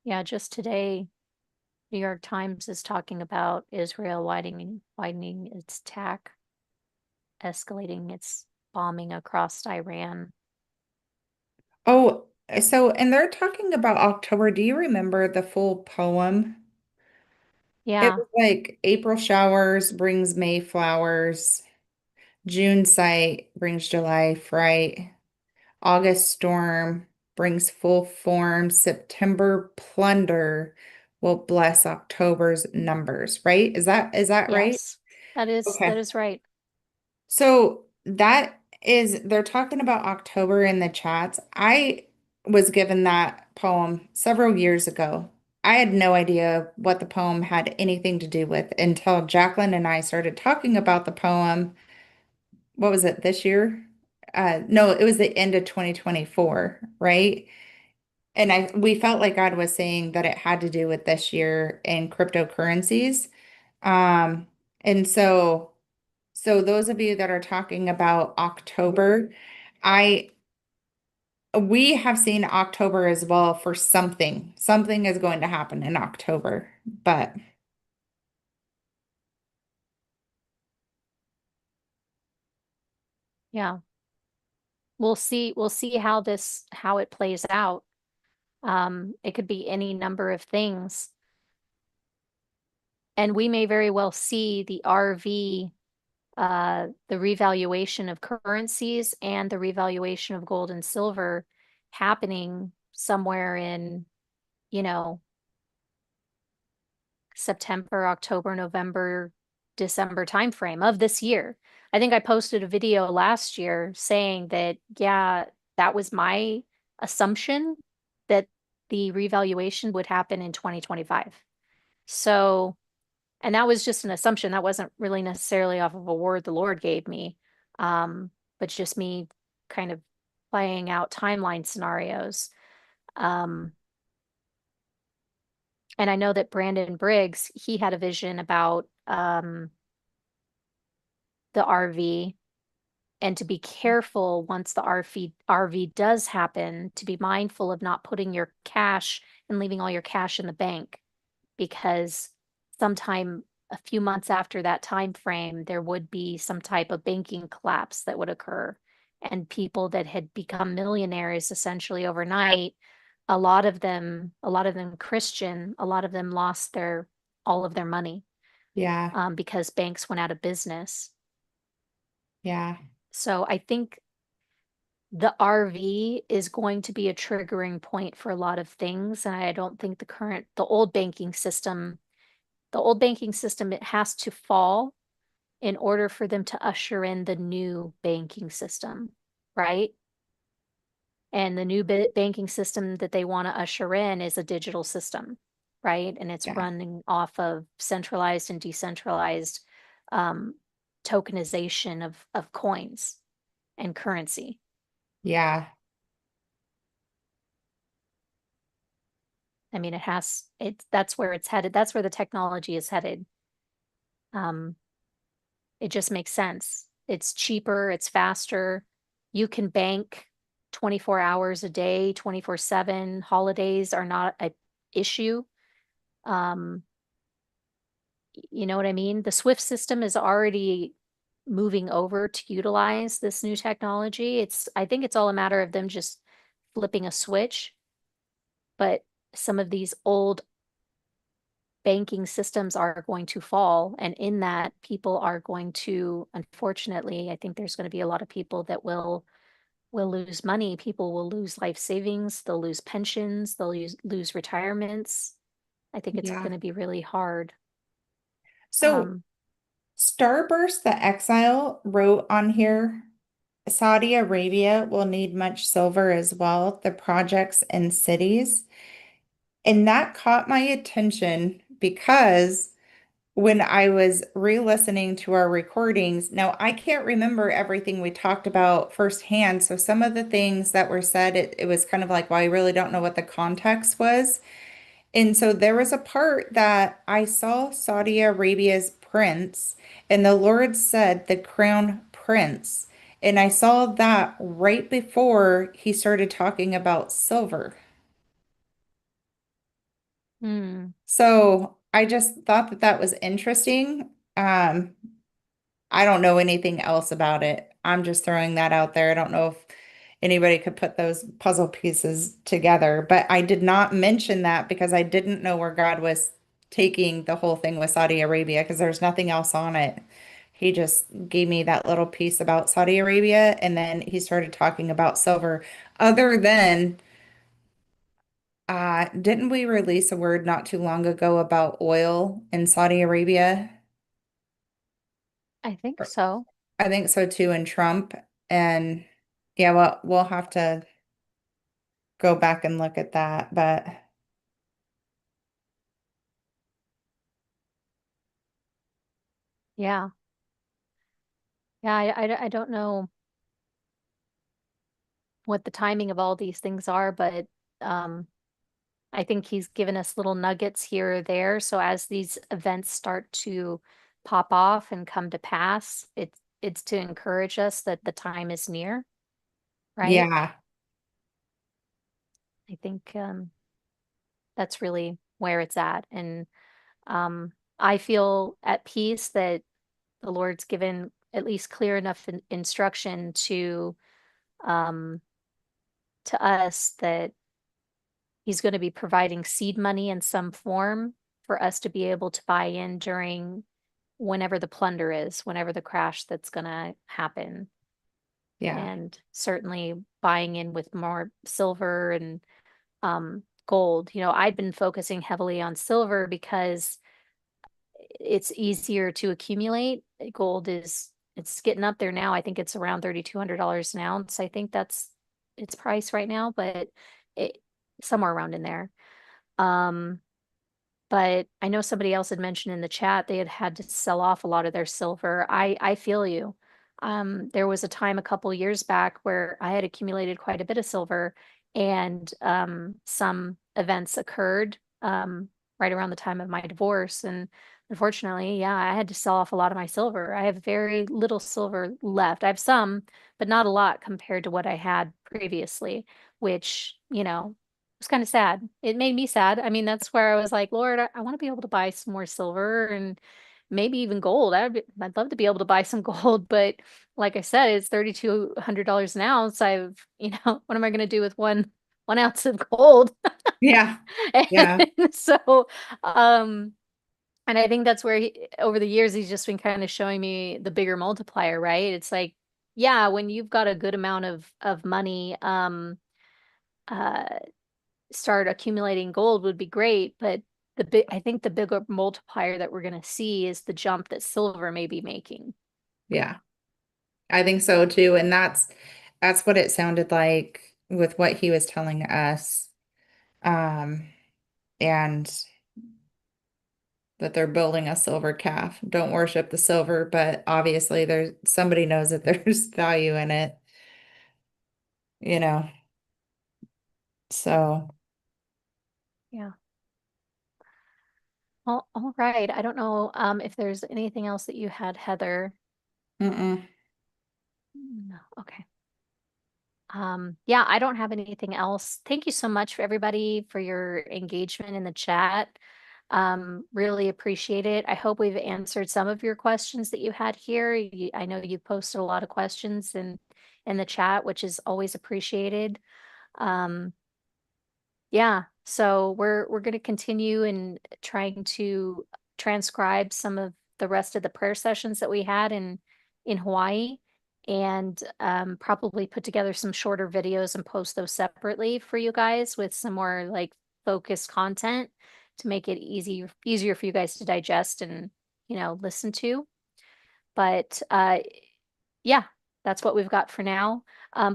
Yeah, just today, New York Times is talking about Israel widening its attack, escalating its bombing across Iran. Oh, so, and they're talking about October. Do you remember the full poem? It Yeah, was like April showers brings May flowers, June sight brings July fright, August storm brings full form, September plunder will bless October's numbers, right? Is that right? yes, that is right. So that is, they're talking about October in the chats. I was given that poem several years ago. I had no idea what the poem had anything to do with until Jacqueline and I started talking about the poem. What was it, this year? No, it was the end of 2024, right? And we felt like God was saying that it had to do with this year in cryptocurrencies. Um, and so those of you that are talking about October, I we have seen October as well for something. Something is going to happen in October. But Yeah. We'll see how it plays out. It could be any number of things. And we may very well see the RV, the revaluation of currencies and the revaluation of gold and silver happening somewhere in, you know, September, October, November, December timeframe of this year. I think I posted a video last year saying that, yeah, that was my assumption that the revaluation would happen in 2025. So, and that was just an assumption. That wasn't really necessarily off of a word the Lord gave me, but just me kind of playing out timeline scenarios. Um, and I know that Brandon Briggs, he had a vision about the RV and to be careful once the RV does happen, to be mindful of not putting your cash and leaving all your cash in the bank because sometime a few months after that time frame, there would be some type of banking collapse that would occur. And people that had become millionaires essentially overnight, a lot of them Christian, a lot of them lost their all of their money yeah, because banks went out of business. yeah, So I think the RV is going to be a triggering point for a lot of things. And I don't think the old banking system, it has to fall in order for them to usher in the new banking system, right? And the new banking system that they want to usher in is a digital system, right? And it's yeah, running off of centralized and decentralized um, tokenization of coins and currency. yeah, I mean, that's where it's headed. That's where the technology is headed. Um, it just makes sense. It's cheaper, it's faster. You can bank 24 hours a day, 24/7. Holidays are not a issue. Um, you know what I mean? The SWIFT system is already moving over to utilize this new technology. I think it's all a matter of them just flipping a switch, but some of these old banking systems are going to fall. And in that, people are going to, unfortunately, I think there's going to be a lot of people that will lose money. People will lose life savings. They'll lose pensions. They'll lose retirements. I think it's Yeah. going to be really hard. So Um, Starburst the Exile wrote on here, Saudi Arabia will need much silver as well, the projects and cities. And that caught my attention because when I was re-listening to our recordings, now I can't remember everything we talked about firsthand. So some of the things that were said, it was kind of like, well, I really don't know what the context was. And so there was a part that I saw Saudi Arabia's prince, and the Lord said, the crown prince. And I saw that right before he started talking about silver. hmm, So I just thought that that was interesting. I don't know anything else about it. I'm just throwing that out there. I don't know if anybody could put those puzzle pieces together, but I did not mention that because I didn't know where God was taking the whole thing with Saudi Arabia because there's nothing else on it. He just gave me that little piece about Saudi Arabia and then he started talking about silver. Other than, didn't we release a word not too long ago about oil in Saudi Arabia? I think so. I think so too, and Trump. And yeah, well, we'll have to go back and look at that. But Yeah. Yeah. I don't know what the timing of all these things are, but um, I think he's given us little nuggets here or there. So as these events start to pop off and come to pass, it's to encourage us that the time is near, right? yeah, I think that's really where it's at. And I feel at peace that the Lord's given at least clear enough instruction um, to us that He's going to be providing seed money in some form for us to be able to buy in during whenever the plunder is, whenever the crash that's going to happen. yeah, And certainly buying in with more silver and gold. You know, I've been focusing heavily on silver because it's easier to accumulate. Gold is it's getting up there now. I think it's around $3,200 an ounce. I think that's its price right now, but it somewhere around in there. Um, but I know somebody else had mentioned in the chat they had to sell off a lot of their silver. I feel you. There was a time a couple years back where I had accumulated quite a bit of silver, and some events occurred right around the time of my divorce, and unfortunately, yeah, I had to sell off a lot of my silver. I have very little silver left. I have some, but not a lot compared to what I had previously, which, was kind of sad. It made me sad. I mean, that's where I was like, Lord, I want to be able to buy some more silver and maybe even gold. I'd love to be able to buy some gold, but like I said, it's $3,200 an ounce. What am I going to do with one ounce of gold? yeah, yeah, And so, um, and I think that's where over the years, he's just been kind of showing me the bigger multiplier, right? It's like, yeah, when you've got a good amount of money, uh, start accumulating gold would be great, but I think the bigger multiplier that we're going to see is the jump that silver may be making. yeah. I think so too. And that's what it sounded like with what he was telling us. Um, and that they're building a silver calf. Don't worship the silver, but obviously there's somebody knows that there's value in it, you know. So, Yeah. Well, all right. I don't know if there's anything else that you had, Heather. mm-mm. No. Okay. Yeah, I don't have anything else. Thank you so much for everybody for your engagement in the chat. Really appreciate it. I hope we've answered some of your questions that you had here. I know you posted a lot of questions in the chat, which is always appreciated. Um, yeah, So we're going to continue in trying to transcribe some of the rest of the prayer sessions that we had in Hawaii, and probably put together some shorter videos and post those separately for you guys with some more like focused content to make it easier for you guys to digest and listen to. But yeah, that's what we've got for now.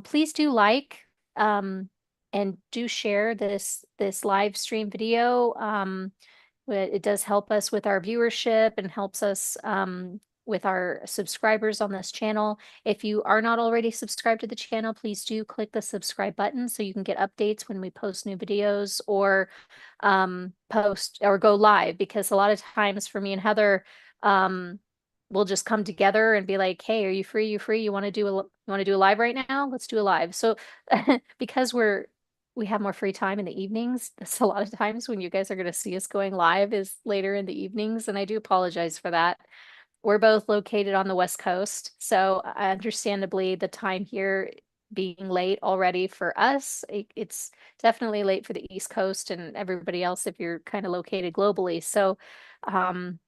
Please do um, and do share this live stream video. It does help us with our viewership and helps us with our subscribers on this channel. If you are not already subscribed to the channel, please do click the subscribe button so you can get updates when we post new videos or post or go live. Because a lot of times for me and Heather, we'll just come together and be like, "Hey, are you free? You free? You want to do a live right now? Let's do a live." So because we have more free time in the evenings, that's a lot of times when you guys are going to see us going live is later in the evenings, and I do apologize for that. We're both located on the West Coast, so understandably, the time here being late already for us, it's definitely late for the East Coast and everybody else if you're kind of located globally. So,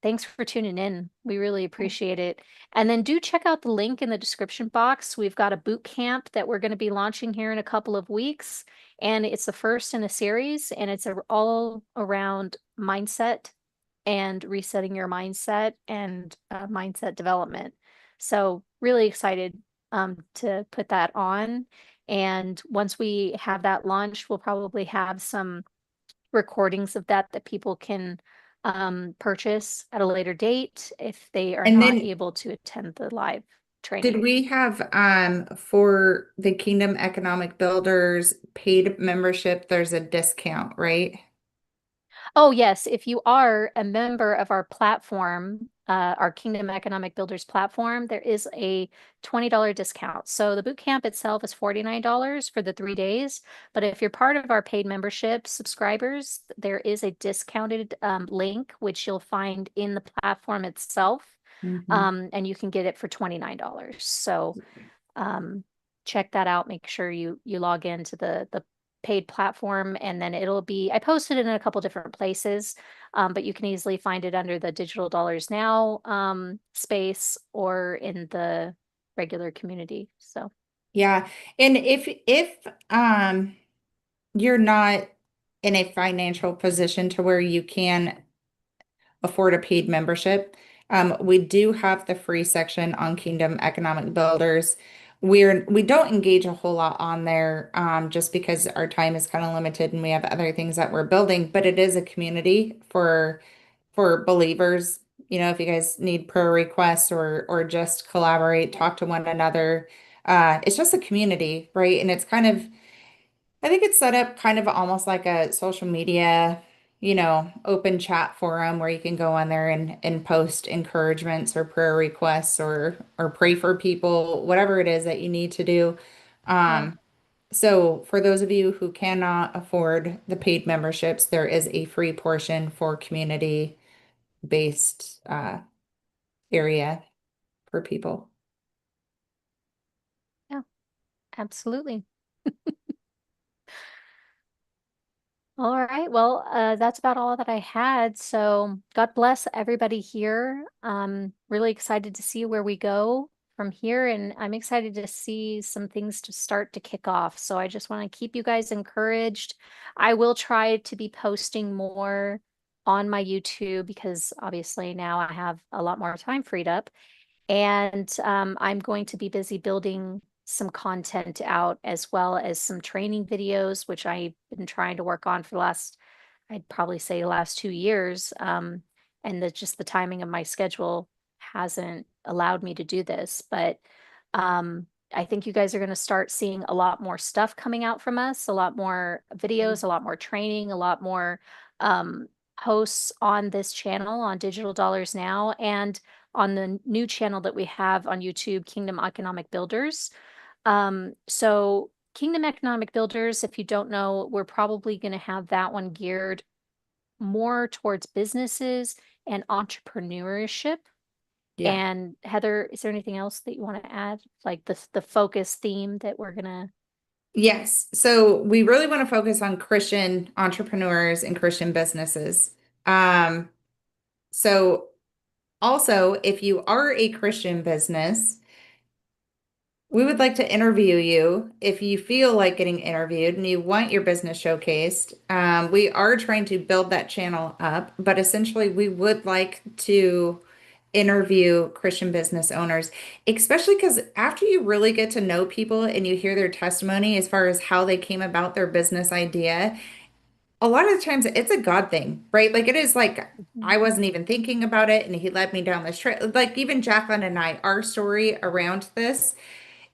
thanks for tuning in. We really appreciate it. And then do check out the link in the description box. We've got a boot camp that we're going to be launching here in a couple of weeks, and it's the first in a series, and it's all around mindset and resetting your mindset and mindset development. So really excited to put that on. And once we have that launched, we'll probably have some recordings of that people can purchase at a later date if they are And not then able to attend the live did training. we have for the Kingdom Economic Builders paid membership, there's a discount, right? Oh, yes. If you are a member of our platform, our Kingdom Economic Builders platform, there is a $20 discount. So the boot camp itself is $49 for the 3 days. But if you're part of our paid membership subscribers, there is a discounted link, which you'll find in the platform itself. Hmm. And you can get it for $29. So um, check that out. Make sure you log into the paid platform, and then it'll be I posted it in a couple different places, but you can easily find it under the Digital Dollars Now space or in the regular community. So Yeah. And if you're not in a financial position to where you can afford a paid membership. We do have the free section on Kingdom Economic Builders. We don't engage a whole lot on there just because our time is kind of limited and we have other things that we're building, but it is a community for believers. You know, if you guys need prayer requests or just collaborate, talk to one another. It's just a community, right? And it's kind of I think it's set up kind of almost like a social media, open chat forum where you can go on there and post encouragements or prayer requests or pray for people, whatever it is that you need to do. yeah, Um, so for those of you who cannot afford the paid memberships, there is a free portion for community-based area for people. yeah, absolutely. All right. Well, that's about all that I had. So God bless everybody here. Really excited to see where we go from here, and I'm excited to see some things to start to kick off. So I just want to keep you guys encouraged. I will try to be posting more on my YouTube because obviously now I have a lot more time freed up. And I'm going to be busy building some content out as well as some training videos, which I've been trying to work on for the last, I'd probably say the last 2 years. And just the timing of my schedule hasn't allowed me to do this. But I think you guys are going to start seeing a lot more stuff coming out from us, a lot more videos, a lot more training, a lot more um, posts on this channel on Digital Dollars Now. And on the new channel that we have on YouTube, Kingdom Economic Builders. So Kingdom Economic Builders, if you don't know, we're probably going to have that one geared more towards businesses and entrepreneurship. Yeah. And Heather, is there anything else that you want to add? Like the focus theme that we're gonna Yes. So we really want to focus on Christian entrepreneurs and Christian businesses. Um, so also, if you are a Christian business, we would like to interview you if you feel like getting interviewed and you want your business showcased. We are trying to build that channel up, but essentially, we would like to interview Christian business owners, especially because after you really get to know people and you hear their testimony as far as how they came about their business idea, a lot of the times it's a God thing, right? Like it is like I Mhm. wasn't even thinking about it and he led me down this trail. Like even Jacqueline and I, our story around this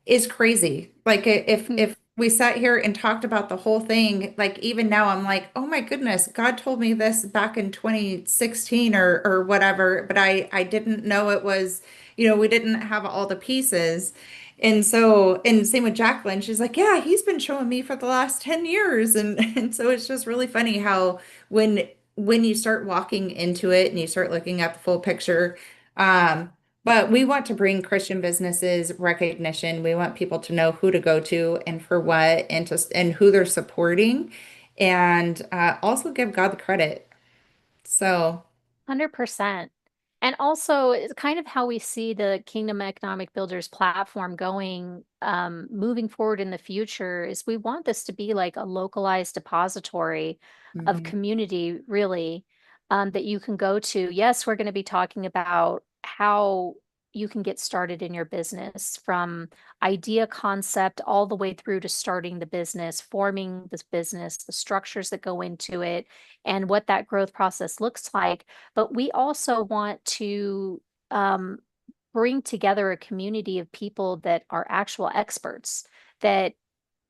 is crazy. Like if we sat here and talked about the whole thing, like even now I'm like, oh my goodness, God told me this back in 2016 or whatever, but I didn't know it was, we didn't have all the pieces. And so, and same with Jacqueline, she's like, yeah, he's been showing me for the last 10 years. And and so it's just really funny how when you start walking into it and you start looking at the full picture, um, but we want to bring Christian businesses recognition. We want people to know who to go to and for what and who they're supporting and also give God the credit. So, 100%. And also, it's kind of how we see the Kingdom Economic Builders platform going, moving forward in the future, is we want this to be like a localized depository of mhm, community, really, that you can go to. Yes, we're going to be talking about how you can get started in your business from idea concept all the way through to starting the business, forming this business, the structures that go into it, and what that growth process looks like. But we also want to um, bring together a community of people that are actual experts, that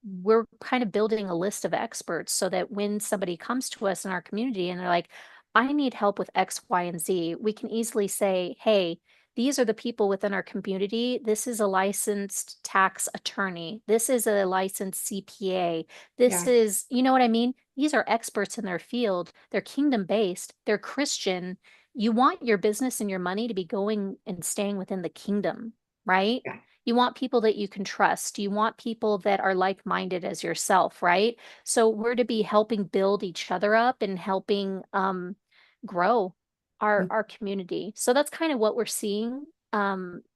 we're kind of building a list of experts so that when somebody comes to us in our community and they're like, I need help with X, Y, and Z, we can easily say, hey, these are the people within our community. This is a licensed tax attorney. This is a licensed CPA. This yeah, is, you know what I mean? These are experts in their field. They're kingdom based, they're Christian. You want your business and your money to be going and staying within the kingdom, right? yeah, You want people that you can trust. You want people that are like-minded as yourself, right? So we're to be helping build each other up and helping grow mm, our community. So that's kind of what we're seeing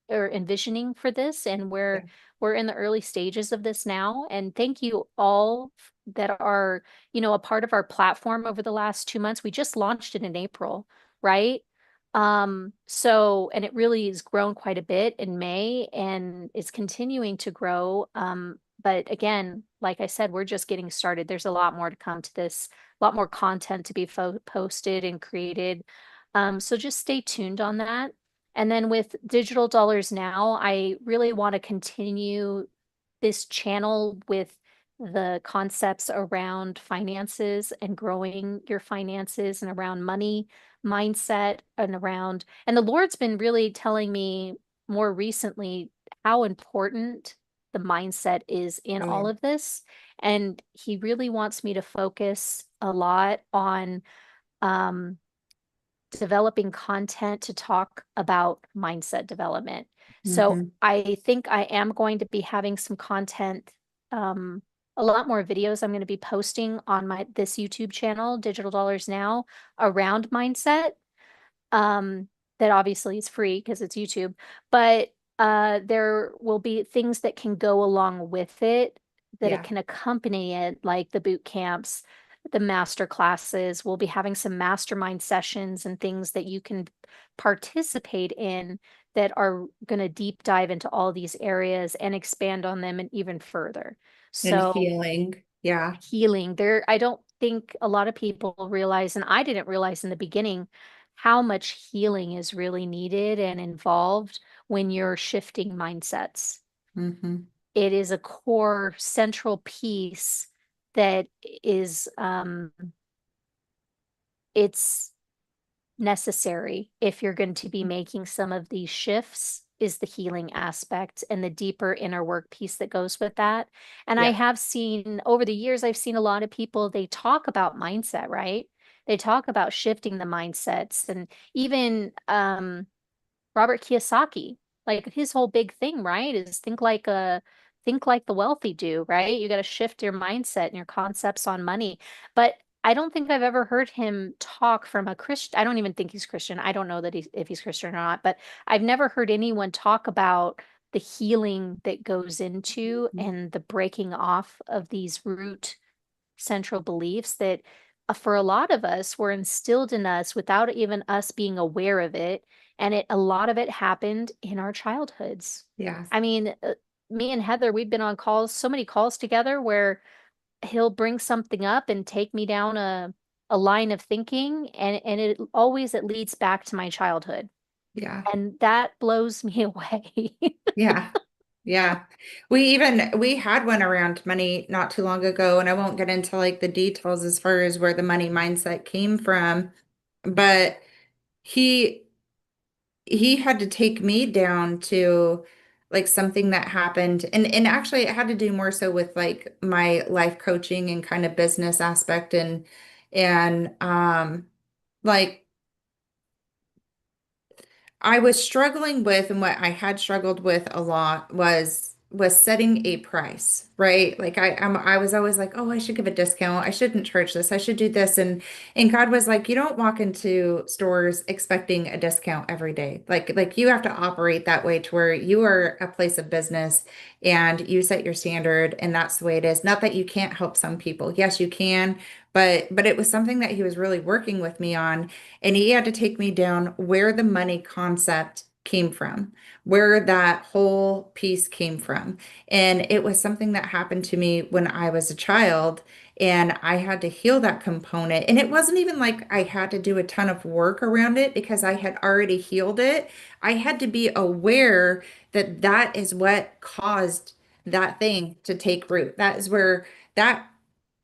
or envisioning for this, and yeah, we're in the early stages of this now. And thank you all that are, a part of our platform over the last 2 months. We just launched it in April, right? So, and it really has grown quite a bit in May and is continuing to grow. But again, like I said, we're just getting started. There's a lot more to come to this, a lot more content to be posted and created. So just stay tuned on that. And then with Digital Dollars Now, I really want to continue this channel with the concepts around finances and growing your finances and around money mindset and around, and the Lord's been really telling me more recently how important the mindset is in oh all yeah, of this. And he really wants me to focus a lot on um, developing content to talk about mindset development. So hmm I think I am going to be having some content, um, a lot more videos I'm going to be posting on my this YouTube channel, Digital Dollars Now, around mindset, um, that obviously is free because it's YouTube, but there will be things that can go along with it, that it yeah, can accompany it, like the boot camps, the master classes. We'll be having some mastermind sessions and things that you can participate in that are going to deep dive into all these areas and expand on them and even further. and So healing, yeah, healing. There, I don't think a lot of people realize, and I didn't realize in the beginning, how much healing is really needed and involved when you're shifting mindsets. hmm It is a core central piece that is it's necessary if you're going to be making some of these shifts, is the healing aspect and the deeper inner work piece that goes with that. And I yeah, have seen over the years, I've seen a lot of people, they talk about mindset, right? They talk about shifting the mindsets, and even Robert Kiyosaki, like his whole big thing, right, is think like the wealthy do, right? You got to shift your mindset and your concepts on money. But I don't think I've ever heard him talk from a Christian. I don't even think he's Christian. I don't know that if he's Christian or not, but I've never heard anyone talk about the healing that goes into and the breaking off of these root central beliefs that for a lot of us were instilled in us without even us being aware of it. And a lot of it happened in our childhoods. Yes. I mean, me and Heather, we've been on calls, so many calls together where he'll bring something up and take me down a line of thinking, and it leads back to my childhood. Yeah. And that blows me away. Yeah. Yeah. We had one around money not too long ago, and I won't get into like the details as far as where the money mindset came from, but he he had to take me down to like something that happened, and actually it had to do more so with like my life coaching and kind of business aspect, and like I was struggling with, and what I had struggled with a lot was setting a price, right? Like I was always like, oh, I should give a discount. I shouldn't charge this. I should do this. And God was like, you don't walk into stores expecting a discount every day. Like you have to operate that way to where you are a place of business and you set your standard, and that's the way it is. Not that you can't help some people. Yes, you can, but it was something that he was really working with me on, and he had to take me down where the money concept came from, where that whole piece came from. And it was something that happened to me when I was a child, and I had to heal that component. And it wasn't even like I had to do a ton of work around it because I had already healed it. I had to be aware that that is what caused that thing to take root. That is where that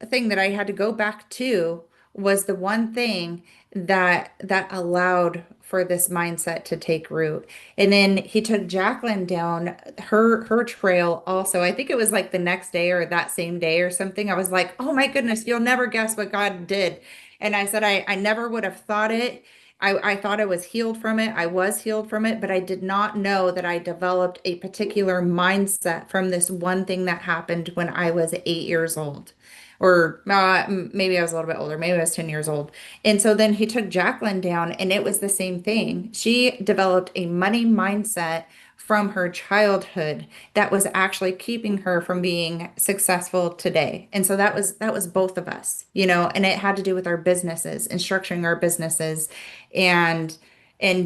thing that I had to go back to was the one thing that allowed for this mindset to take root. And then he took Jacqueline down her trail also. I think it was like the next day or that same day or something. I was like, "Oh my goodness, you'll never guess what God did." And I said I never would have thought it. I thought I was healed from it. I was healed from it, but I did not know that I developed a particular mindset from this one thing that happened when I was 8 years old. Or maybe I was a little bit older. Maybe I was 10 years old. And so then he took Jacqueline down, and it was the same thing. She developed a money mindset from her childhood that was actually keeping her from being successful today. And so that was both of us, and it had to do with our businesses and structuring our businesses, and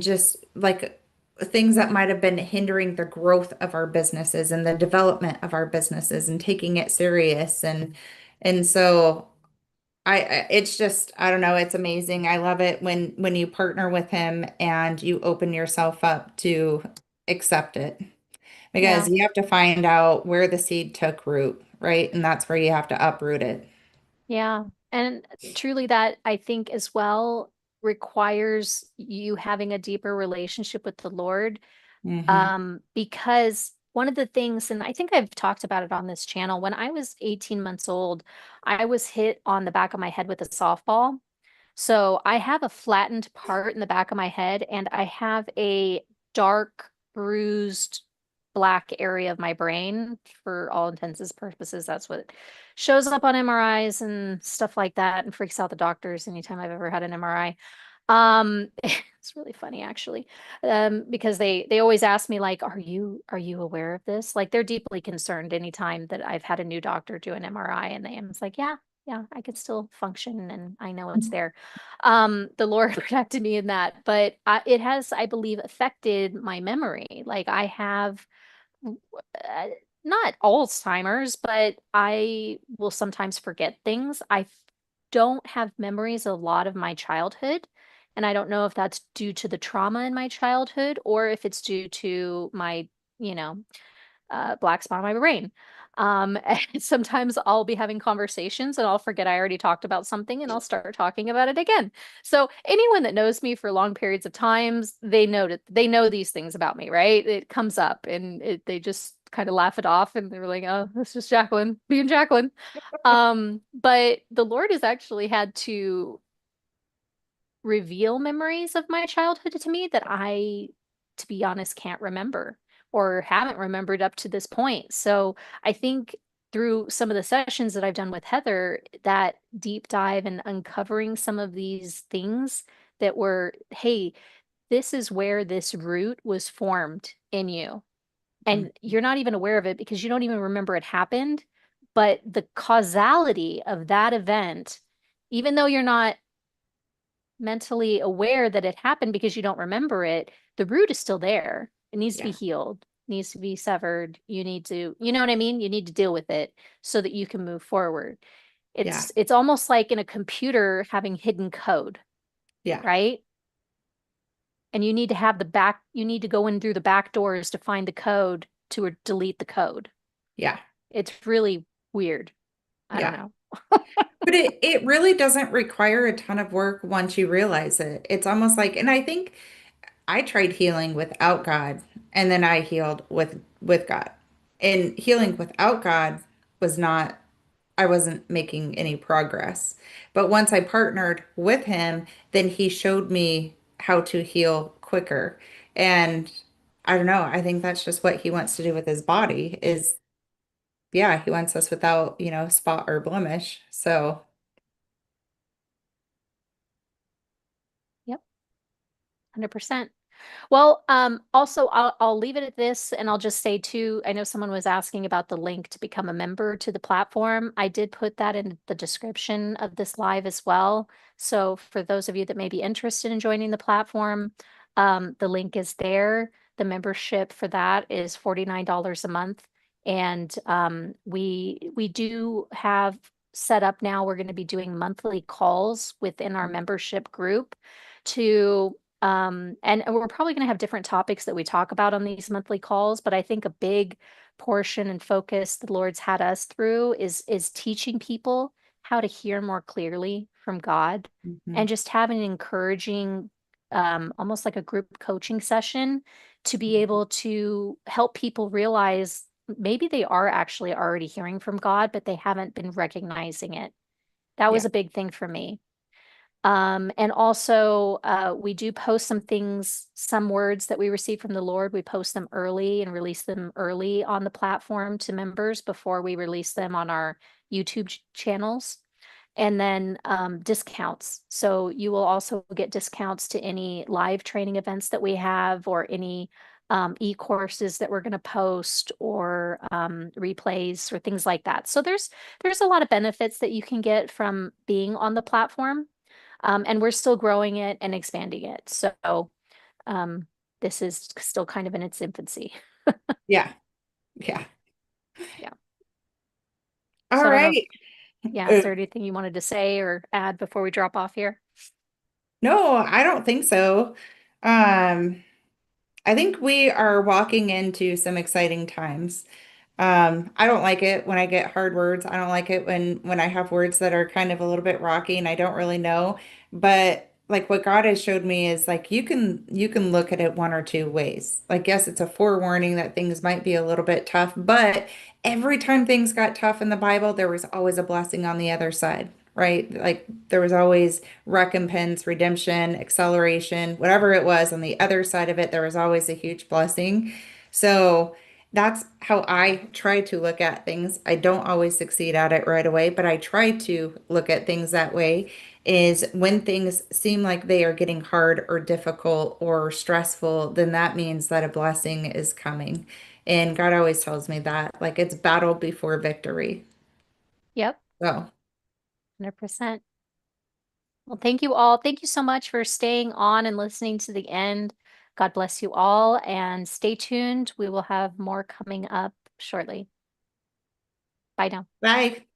just like things that might have been hindering the growth of our businesses and the development of our businesses and taking it serious. And so it's just, I don't know, it's amazing. I love it when you partner with him and you open yourself up to accept it, because Yeah. you have to find out where the seed took root, right? And that's where you have to uproot it. Yeah. And truly, that I think as well requires you having a deeper relationship with the Lord. Hmm. Because one of the things, and I think I've talked about it on this channel, when I was 18 months old, I was hit on the back of my head with a softball. So I have a flattened part in the back of my head, and I have a dark, bruised black area of my brain. For all intents and purposes, that's what shows up on MRIs and stuff like that, and freaks out the doctors anytime I've ever had an MRI. It's really funny actually, because they always ask me like, "Are you aware of this?" Like they're deeply concerned anytime that I've had a new doctor do an MRI, and it's like, yeah, yeah, I can still function and I know it's there. The Lord protected me in that, but it has, I believe, affected my memory. Like I have uh, not Alzheimer's, but I will sometimes forget things. Don't have memories of a lot of my childhood. And I don't know if that's due to the trauma in my childhood or if it's due to my, you know, black spot on my brain. And sometimes I'll be having conversations and I'll forget I already talked about something and I'll start talking about it again. So anyone that knows me for long periods of times, they know these things about me, right? It comes up and they just kind of laugh it off and they're like, oh, this is Jacqueline being Jacqueline. But the Lord has actually had to reveal memories of my childhood to me that to be honest, can't remember. or haven't remembered up to this point. So I think through some of the sessions that I've done with Heather, that deep dive and uncovering some of these things that were, hey, this is where this root was formed in you. And you're not even aware of it because you don't even remember it happened. But the causality of that event, even though you're not mentally aware that it happened because you don't remember it, the root is still there. It needs to be Yeah. healed, needs to be severed. You need to, you know what I mean? You need to deal with it so that you can move forward. Yeah. It's almost like in a computer having hidden code, Yeah. right? And you need to have the back, you need to go in through the back doors to find the code to delete the code. Yeah. It's really weird. I don't Yeah. know. But it really doesn't require a ton of work once you realize it. It's almost like, and I think I tried healing without God, and then I healed with God. And healing without God was not, I wasn't making any progress. But once I partnered with him, then he showed me how to heal quicker. And I don't know, I think that's just what he wants to do with his body is, yeah, he wants us without, spot or blemish. So, Yep, 100%. Well, also I'll leave it at this and I'll just say too, I know someone was asking about the link to become a member to the platform. I did put that in the description of this live as well. So for those of you that may be interested in joining the platform, the link is there. The membership for that is $49 a month. And we do have set up now, we're going to be doing monthly calls within our membership group to and we're probably going to have different topics that we talk about on these monthly calls, but I think a big portion and focus the Lord's had us through is teaching people how to hear more clearly from God mhm, and just having an encouraging, almost like a group coaching session to be able to help people realize maybe they are actually already hearing from God, but they haven't been recognizing it. That was yeah. a big thing for me. And also, we do post some things, some words that we receive from the Lord. We post them early and release them early on the platform to members before we release them on our YouTube channels. And then discounts. So you will also get discounts to any live training events that we have or any e-courses that we're going to post or replays or things like that. So there's a lot of benefits that you can get from being on the platform. And we're still growing it and expanding it. So um, this is still kind of in its infancy. Yeah. Yeah. Yeah. All So I don't know if, right. yeah, is Uh, there anything you wanted to say or add before we drop off here? no, I don't think so. Um, I think we are walking into some exciting times. I don't like it when I get hard words. I don't like it when I have words that are kind of a little bit rocky and I don't really know. But like what God has showed me is like you can look at it one or two ways. Like yes, it's a forewarning that things might be a little bit tough, but every time things got tough in the Bible, there was always a blessing on the other side, right? Like there was always recompense, redemption, acceleration, whatever it was on the other side of it, there was always a huge blessing. So that's how I try to look at things. I don't always succeed at it right away, but I try to look at things that way is when things seem like they are getting hard or difficult or stressful, then that means that a blessing is coming. And God always tells me that, like it's battle before victory. Yep, So, 100%. Well, thank you all. Thank you so much for staying on and listening to the end. God bless you all and stay tuned. We will have more coming up shortly. Bye now. bye.